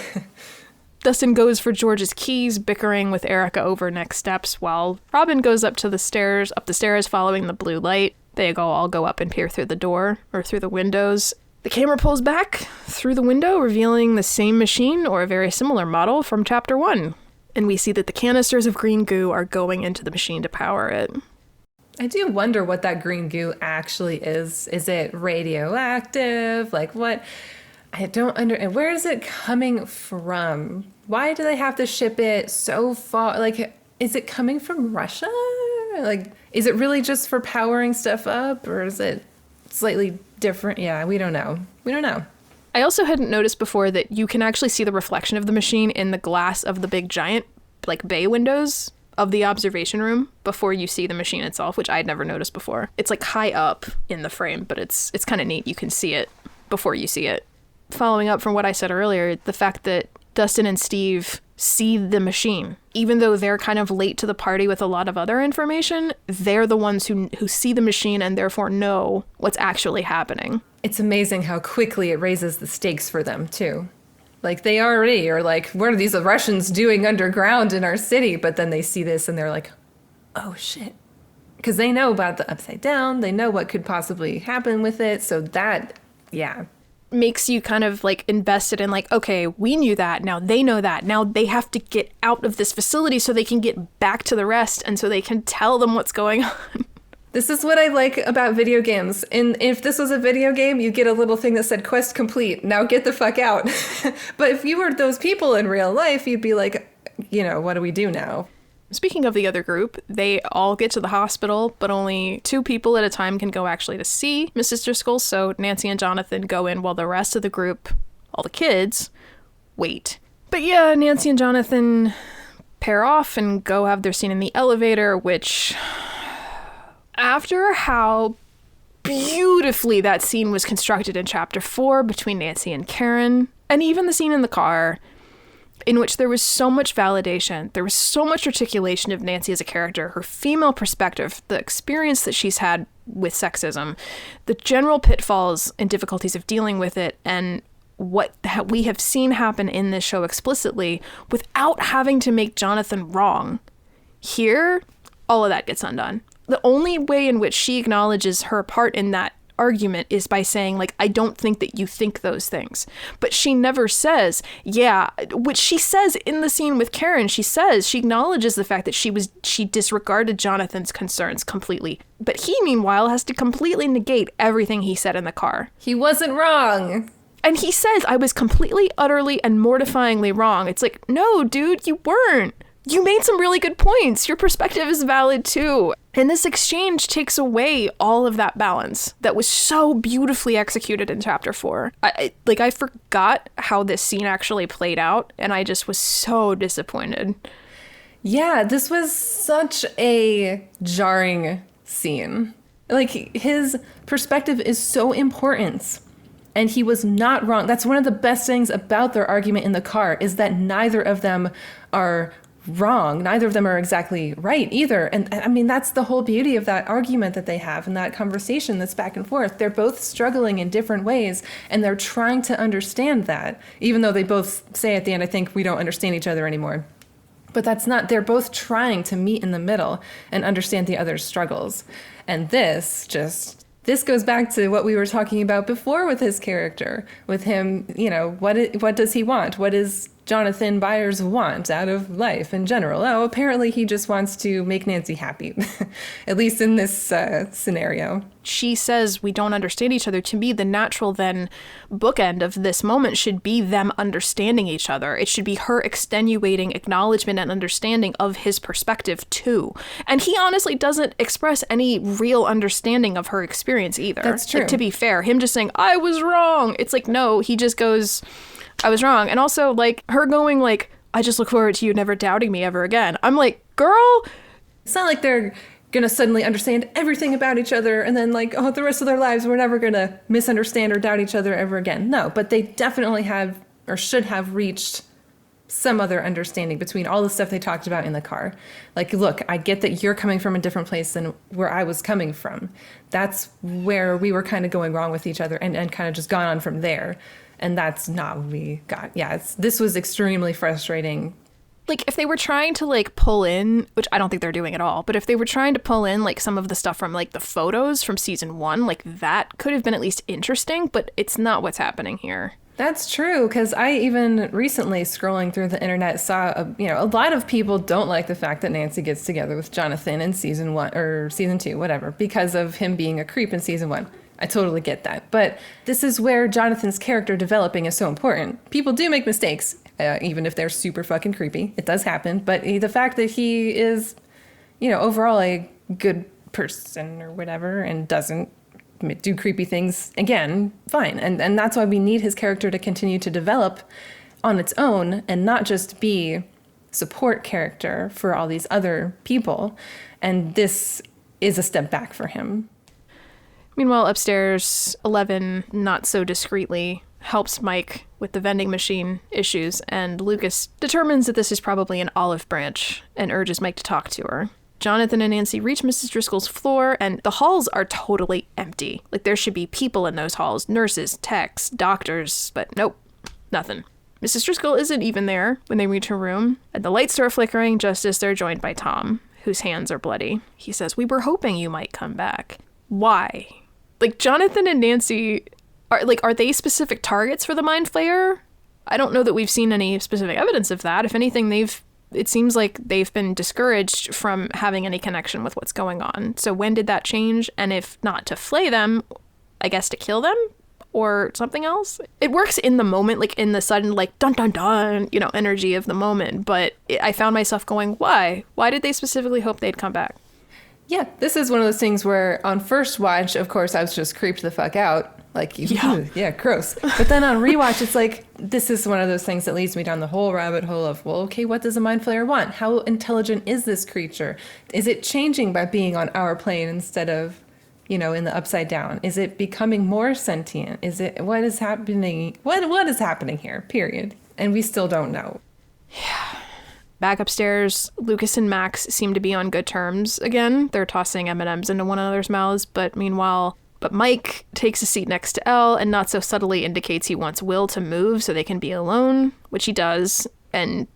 Dustin goes for George's keys, bickering with Erica over next steps, while Robin goes up the stairs following the blue light. They all go up and peer through the door, or through the windows. The camera pulls back through the window, revealing the same machine, or a very similar model, from Chapter 1. And we see that the canisters of green goo are going into the machine to power it. I do wonder what that green goo actually is. Is it radioactive? Like, what? I don't understand. Where is it coming from? Why do they have to ship it so far? Like, is it coming from Russia? Like, is it really just for powering stuff up, or is it slightly different? Yeah, we don't know. I also hadn't noticed before that you can actually see the reflection of the machine in the glass of the big giant, like, bay windows of the observation room before you see the machine itself, which I'd never noticed before. It's, like, high up in the frame, but it's kind of neat. You can see it before you see it. Following up from what I said earlier, the fact that Dustin and Steve see the machine. Even though they're kind of late to the party with a lot of other information, they're the ones who see the machine and therefore know what's actually happening. It's amazing how quickly it raises the stakes for them, too. Like, they already are like, what are these Russians doing underground in our city? But then they see this and they're like, oh, shit. Because they know about the Upside Down. They know what could possibly happen with it. So that, yeah. Makes you kind of like invested in like, okay, we knew that, now they know that, now they have to get out of this facility so they can get back to the rest and so they can tell them what's going on. This is what I like about video games. And if this was a video game, you get a little thing that said quest complete, now get the fuck out. But if you were those people in real life, you'd be like, what do we do now? Speaking of the other group, they all get to the hospital, but only 2 people at a time can go actually to see Mrs. Driscoll, so Nancy and Jonathan go in while the rest of the group, all the kids, wait. But yeah, Nancy and Jonathan pair off and go have their scene in the elevator, which, after how beautifully that scene was constructed in Chapter 4 between Nancy and Karen, and even the scene in the car, in which there was so much validation, there was so much articulation of Nancy as a character, her female perspective, the experience that she's had with sexism, the general pitfalls and difficulties of dealing with it, and what we have seen happen in this show explicitly without having to make Jonathan wrong. Here, all of that gets undone. The only way in which she acknowledges her part in that argument is by saying, like, I don't think that you think those things. But she never says, yeah, which she says in the scene with Karen. She acknowledges the fact that she disregarded Jonathan's concerns completely. But he, meanwhile, has to completely negate everything he said in the car. He wasn't wrong. And he says, I was completely, utterly, and mortifyingly wrong. It's like, no, dude, you weren't. You made some really good points. Your perspective is valid too. And this exchange takes away all of that balance that was so beautifully executed in Chapter 4. I forgot how this scene actually played out, and I just was so disappointed. Yeah, this was such a jarring scene. Like, his perspective is so important. And he was not wrong. That's one of the best things about their argument in the car, is that neither of them are wrong. Neither of them are exactly right either. And I mean, that's the whole beauty of that argument that they have and that conversation that's back and forth. They're both struggling in different ways, and they're trying to understand that, even though they both say at the end, I think we don't understand each other anymore. But that's not, they're both trying to meet in the middle and understand the other's struggles. And this goes back to what we were talking about before with his character, with him, you know, what does he want? What does Jonathan Byers want out of life in general? Oh, apparently he just wants to make Nancy happy, at least in this scenario. She says we don't understand each other. To me, the natural then bookend of this moment should be them understanding each other. It should be her extenuating acknowledgement and understanding of his perspective too. And he honestly doesn't express any real understanding of her experience either. That's true. Like, to be fair, him just saying, I was wrong. It's like, no, he just goes, I was wrong. And also, like, her going, like, I just look forward to you never doubting me ever again. I'm like, girl. It's not like they're going to suddenly understand everything about each other and then, like, oh, the rest of their lives, we're never going to misunderstand or doubt each other ever again. No, but they definitely have or should have reached some other understanding between all the stuff they talked about in the car. Like, look, I get that you're coming from a different place than where I was coming from. That's where we were kind of going wrong with each other and kind of just gone on from there. And that's not what we got. Yeah, this was extremely frustrating. Like, if they were trying to, like, pull in, which I don't think they're doing at all, but if they were trying to pull in, like, some of the stuff from, like, the photos from season 1, like, that could have been at least interesting, but it's not what's happening here. That's true, because I even recently, scrolling through the internet, saw, a lot of people don't like the fact that Nancy gets together with Jonathan in season 1, or season 2, whatever, because of him being a creep in season 1. I totally get that. But this is where Jonathan's character developing is so important. People do make mistakes, even if they're super fucking creepy. It does happen. But the fact that he is, overall a good person or whatever and doesn't do creepy things, again, fine. And that's why we need his character to continue to develop on its own and not just be support character for all these other people. And this is a step back for him. Meanwhile, upstairs, 11, not so discreetly, helps Mike with the vending machine issues, and Lucas determines that this is probably an olive branch and urges Mike to talk to her. Jonathan and Nancy reach Mrs. Driscoll's floor, and the halls are totally empty. Like, there should be people in those halls, nurses, techs, doctors, but nope, nothing. Mrs. Driscoll isn't even there when they reach her room, and the lights start flickering just as they're joined by Tom, whose hands are bloody. He says, "We were hoping you might come back." Why? Like, Jonathan and Nancy, are they specific targets for the Mind Flayer? I don't know that we've seen any specific evidence of that. If anything, it seems like they've been discouraged from having any connection with what's going on. So when did that change? And if not to flay them, I guess to kill them or something else? It works in the moment, like in the sudden, like, dun dun dun, energy of the moment. But I found myself going, why? Why did they specifically hope they'd come back? Yeah, this is one of those things where on first watch, of course, I was just creeped the fuck out. Like, yeah, gross. But then on rewatch, it's like, this is one of those things that leads me down the whole rabbit hole of, well, okay, what does a Mind Flayer want? How intelligent is this creature? Is it changing by being on our plane instead of, in the upside down? Is it becoming more sentient? What is happening? What is happening here, period? And we still don't know. Yeah. Back upstairs, Lucas and Max seem to be on good terms again. They're tossing M&Ms into one another's mouths, but Mike takes a seat next to Elle and not so subtly indicates he wants Will to move so they can be alone, which he does. And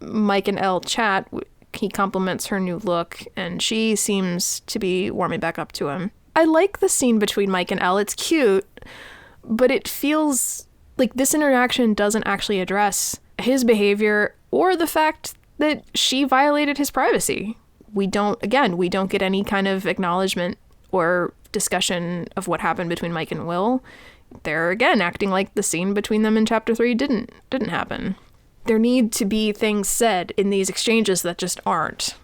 Mike and Elle chat. He compliments her new look, and she seems to be warming back up to him. I like the scene between Mike and Elle. It's cute, but it feels like this interaction doesn't actually address his behavior or the fact that she violated his privacy. We don't get any kind of acknowledgement or discussion of what happened between Mike and Will. They're again acting like the scene between them in chapter 3 didn't happen. There need to be things said in these exchanges that just aren't.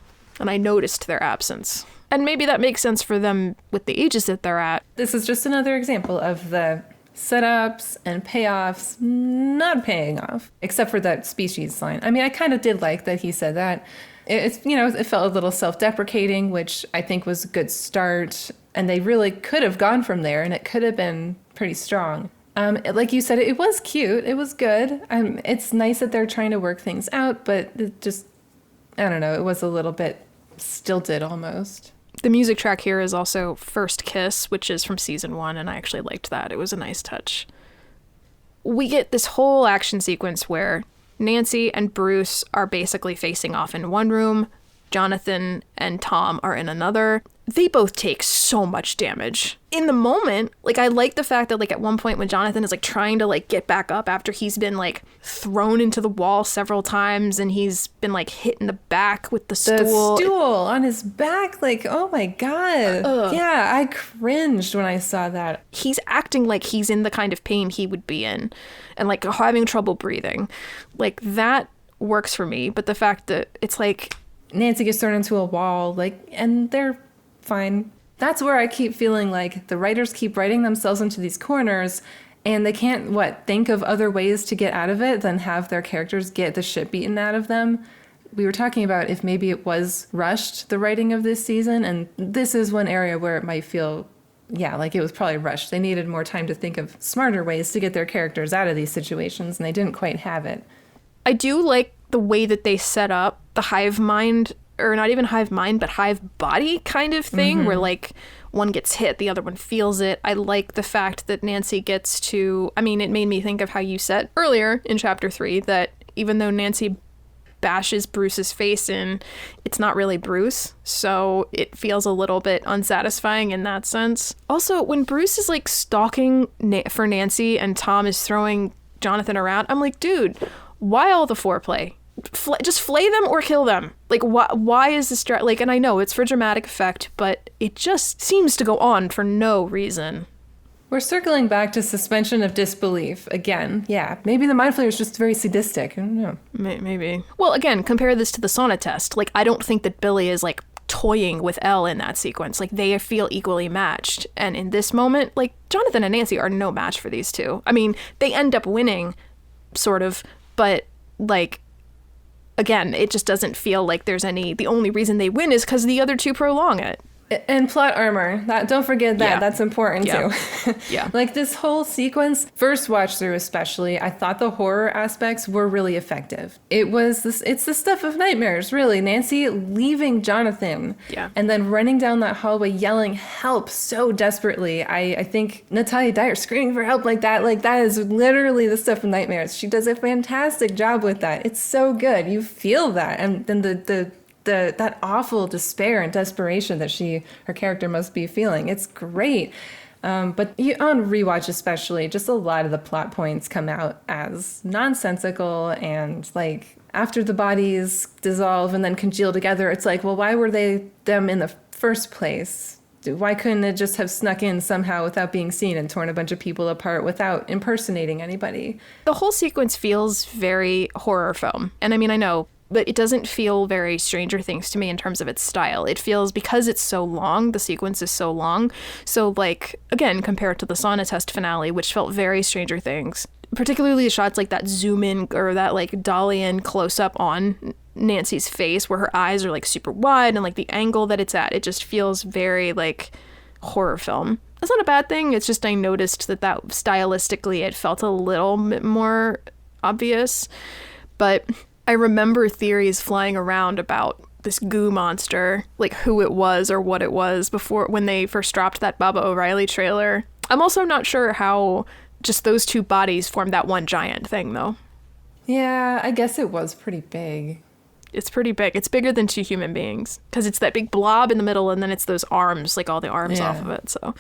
And I noticed their absence. And maybe that makes sense for them with the ages that they're at. This is just another example of the setups and payoffs not paying off, except for that species line. I mean, I kind of did like that he said that. It felt a little self-deprecating, which I think was a good start. And they really could have gone from there, and it could have been pretty strong. Like you said, it was cute. It was good. It's nice that they're trying to work things out, but I don't know, it was a little bit stilted almost. The music track here is also First Kiss, which is from season 1, and I actually liked that. It was a nice touch. We get this whole action sequence where Nancy and Bruce are basically facing off in one room. Jonathan and Tom are in another. They both take so much damage. In the moment, like, I like the fact that, like, at one point when Jonathan is, like, trying to, like, get back up after he's been, like, thrown into the wall several times and he's been, like, hit in the back with the stool. The stool on his back, like, oh my God. Yeah, I cringed when I saw that. He's acting like he's in the kind of pain he would be in and, like, having trouble breathing. Like, that works for me. But the fact that it's, like... Nancy gets thrown into a wall, like, and they're fine. That's where I keep feeling like the writers keep writing themselves into these corners and they can't, think of other ways to get out of it than have their characters get the shit beaten out of them. We were talking about if maybe it was rushed, the writing of this season, and this is one area where it might feel, like it was probably rushed. They needed more time to think of smarter ways to get their characters out of these situations, and they didn't quite have it. I do like the way that they set up the hive mind, or not even hive mind, but hive body kind of thing, where, like, one gets hit, the other one feels it. I like the fact that Nancy gets to, I mean, it made me think of how you said earlier in chapter 3 that even though Nancy bashes Bruce's face in, it's not really Bruce, so it feels a little bit unsatisfying in that sense. Also, when Bruce is, like, stalking for Nancy and Tom is throwing Jonathan around, I'm like, dude, why all the foreplay? Just flay them or kill them. Like, why is this... Like, and I know it's for dramatic effect, but it just seems to go on for no reason. We're circling back to suspension of disbelief again. Yeah, maybe the mind flayer is just very sadistic. I don't know. Maybe. Well, again, compare this to the sauna test. Like, I don't think that Billy is, like, toying with Elle in that sequence. Like, they feel equally matched. And in this moment, like, Jonathan and Nancy are no match for these two. I mean, they end up winning, sort of, but, like... Again, it just doesn't feel like there's any... The only reason they win is because the other two prolong it. And plot armor. Don't forget that. Yeah. That's important, too. Yeah. Like, this whole sequence, first watch through especially, I thought the horror aspects were really effective. It's the stuff of nightmares, really. Nancy leaving Jonathan. Yeah. And then running down that hallway yelling help so desperately. I think Natalia Dyer screaming for help like that is literally the stuff of nightmares. She does a fantastic job with that. It's so good. You feel that. And then that awful despair and desperation that her character must be feeling. It's great. But on rewatch especially, just a lot of the plot points come out as nonsensical and, like, after the bodies dissolve and then congeal together, it's like, well, why were them in the first place? Why couldn't it just have snuck in somehow without being seen and torn a bunch of people apart without impersonating anybody? The whole sequence feels very horror film. And I mean, I know, but it doesn't feel very Stranger Things to me in terms of its style. It feels, because it's so long, the sequence is so long. So, like, again, compared to the sauna test finale, which felt very Stranger Things, particularly the shots like that zoom in or that, like, dolly in close up on Nancy's face where her eyes are, like, super wide and, like, the angle that it's at, it just feels very, like, horror film. That's not a bad thing. It's just I noticed that stylistically it felt a little bit more obvious. But I remember theories flying around about this goo monster, like who it was or what it was when they first dropped that Baba O'Reilly trailer. I'm also not sure how just those two bodies formed that one giant thing, though. Yeah, I guess it was pretty big. It's pretty big. It's bigger than two human beings because it's that big blob in the middle and then it's those arms, like all the arms off of it. So,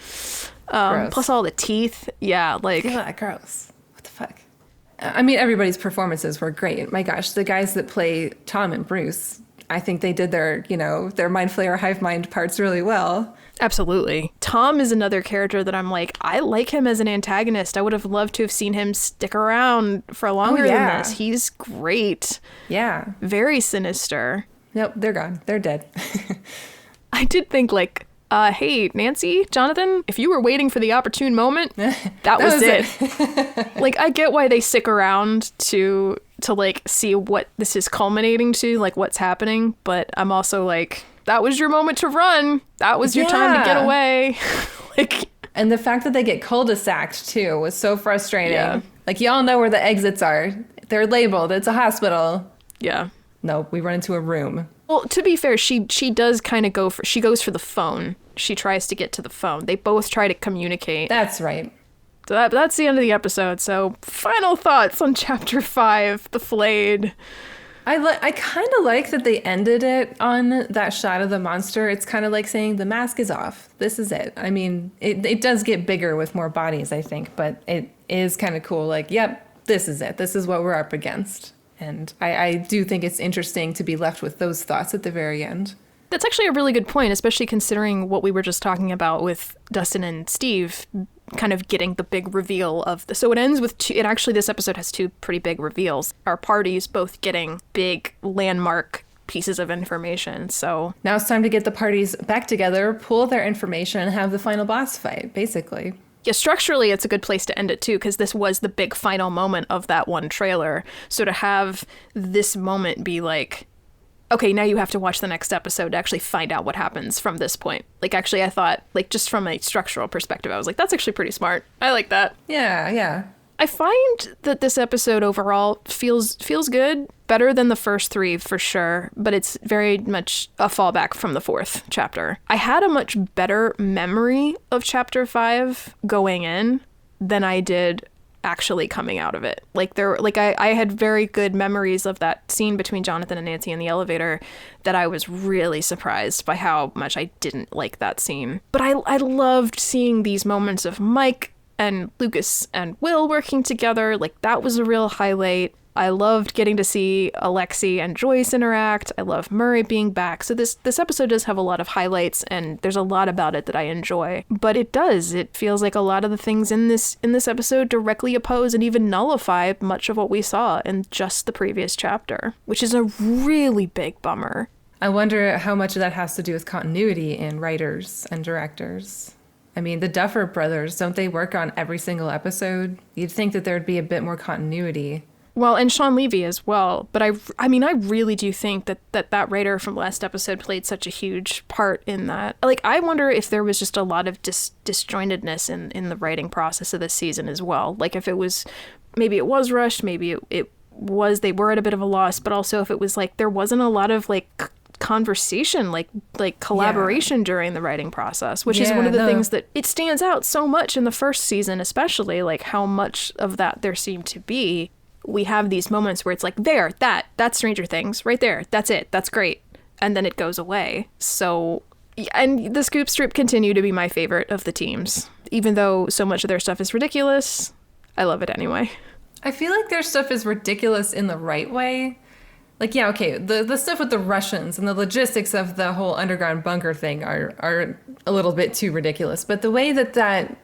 plus all the teeth. Yeah, like... Yeah, gross. What the fuck? I mean, everybody's performances were great. My gosh, the guys that play Tom and Bruce, I think they did their mind flayer hive mind parts really well. Absolutely. Tom is another character that I'm like, I like him as an antagonist. I would have loved to have seen him stick around for longer than this. He's great. Yeah. Very sinister. Nope, they're gone. They're dead. I did think, like, hey, Nancy, Jonathan, if you were waiting for the opportune moment, that was it. Like, I get why they stick around to like see what this is culminating to, like what's happening, but I'm also like, that was your moment to run. That was your time to get away. Like, and the fact that they get cul-de-saced too was so frustrating. Yeah. Like, y'all know where the exits are. They're labeled. It's a hospital. Yeah. No, we run into a room. Well, to be fair, she does kind of she goes for the phone. She tries to get to the phone. They both try to communicate. That's right. So that's the end of the episode. So final thoughts on chapter 5, The Flayed. I kind of like that they ended it on that shot of the monster. It's kind of like saying the mask is off. This is it. I mean, it does get bigger with more bodies, I think, but it is kind of cool. Like, yep, this is it. This is what we're up against. And I do think it's interesting to be left with those thoughts at the very end. That's actually a really good point, especially considering what we were just talking about with Dustin and Steve kind of getting the big reveal of so it ends with this episode has 2 pretty big reveals. Our parties both getting big landmark pieces of information. So now it's time to get the parties back together, pull their information, and have the final boss fight, basically. Yeah, structurally, it's a good place to end it, too, because this was the big final moment of that one trailer. So to have this moment be like, okay, now you have to watch the next episode to actually find out what happens from this point. Like, actually, I thought, like, just from a structural perspective, I was like, that's actually pretty smart. I like that. Yeah. I find that this episode overall feels good, better than the first 3 for sure, but it's very much a fallback from the 4th chapter. I had a much better memory of chapter 5 going in than I did actually coming out of it. I had very good memories of that scene between Jonathan and Nancy in the elevator that I was really surprised by how much I didn't like that scene. But I loved seeing these moments of Mike and Lucas and Will working together. Like, that was a real highlight. I loved getting to see Alexi and Joyce interact. I love Murray being back. So this episode does have a lot of highlights, and there's a lot about it that I enjoy. But it feels like a lot of the things in this episode directly oppose and even nullify much of what we saw in just the previous chapter, which is a really big bummer. I wonder how much of that has to do with continuity in writers and directors. I mean, the Duffer Brothers, don't they work on every single episode? You'd think that there'd be a bit more continuity. Well, and Sean Levy as well. But I mean, I really do think that writer from last episode played such a huge part in that. Like, I wonder if there was just a lot of disjointedness in the writing process of this season as well. Like, if maybe it was rushed, maybe they were at a bit of a loss, but also if it was like there wasn't a lot of like conversation, like collaboration during the writing process, which is one of the things that it stands out so much in the first season, especially like how much of that there seemed to be. We have these moments where it's like, that's Stranger Things right there. That's it. That's great. And then it goes away. So, and the Scoop Troop continue to be my favorite of the teams. Even though so much of their stuff is ridiculous, I love it anyway. I feel like their stuff is ridiculous in the right way. Like, yeah, okay, the stuff with the Russians and the logistics of the whole underground bunker thing are a little bit too ridiculous. But the way that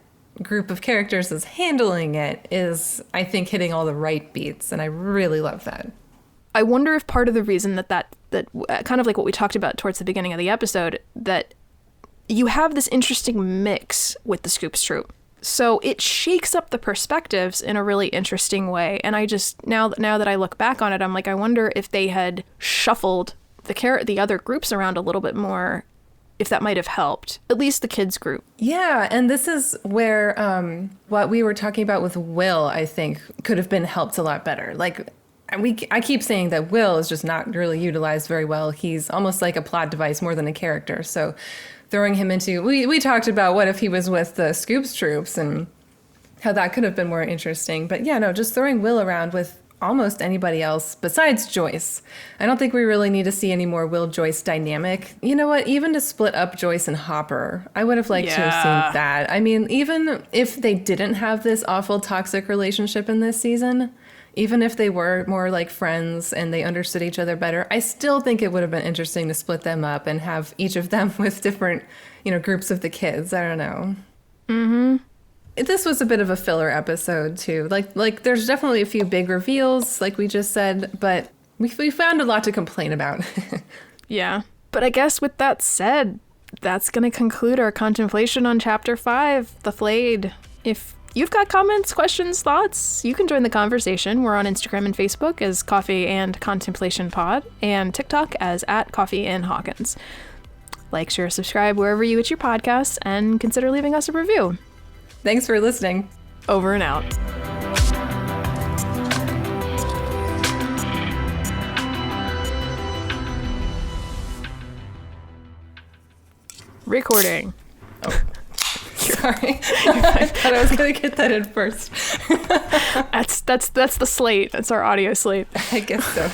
group of characters is handling it is, I think, hitting all the right beats, and I really love that. I wonder if part of the reason that kind of like what we talked about towards the beginning of the episode, that you have this interesting mix with the Scoop Troop. So it shakes up the perspectives in a really interesting way. And I just, now that I look back on it, I'm like, I wonder if they had shuffled the other groups around a little bit more, if that might have helped, at least the kids group. Yeah, and this is where what we were talking about with Will, I think, could have been helped a lot better. Like, I keep saying that Will is just not really utilized very well. He's almost like a plot device more than a character. So throwing him into, we talked about what if he was with the Scoops troops and how that could have been more interesting. But yeah, no, just throwing Will around with almost anybody else besides Joyce. I don't think we really need to see any more Will-Joyce dynamic. You know what? Even to split up Joyce and Hopper, I would have liked to have seen that. I mean, even if they didn't have this awful toxic relationship in this season, even if they were more like friends and they understood each other better, I still think it would have been interesting to split them up and have each of them with different, groups of the kids. I don't know. Mm-hmm. This was a bit of a filler episode, too. Like there's definitely a few big reveals, like we just said, but we found a lot to complain about. Yeah. But I guess with that said, that's going to conclude our contemplation on Chapter 5, The Flayed. If you've got comments, questions, thoughts, you can join the conversation. We're on Instagram and Facebook as Coffee and Contemplation Pod, and TikTok as @CoffeeandHawkins. Like, share, subscribe wherever you get your podcasts, and consider leaving us a review. Thanks for listening. Over and out. Recording. Sorry. I thought I was going to get that in first. That's the slate. That's our audio slate. I guess so.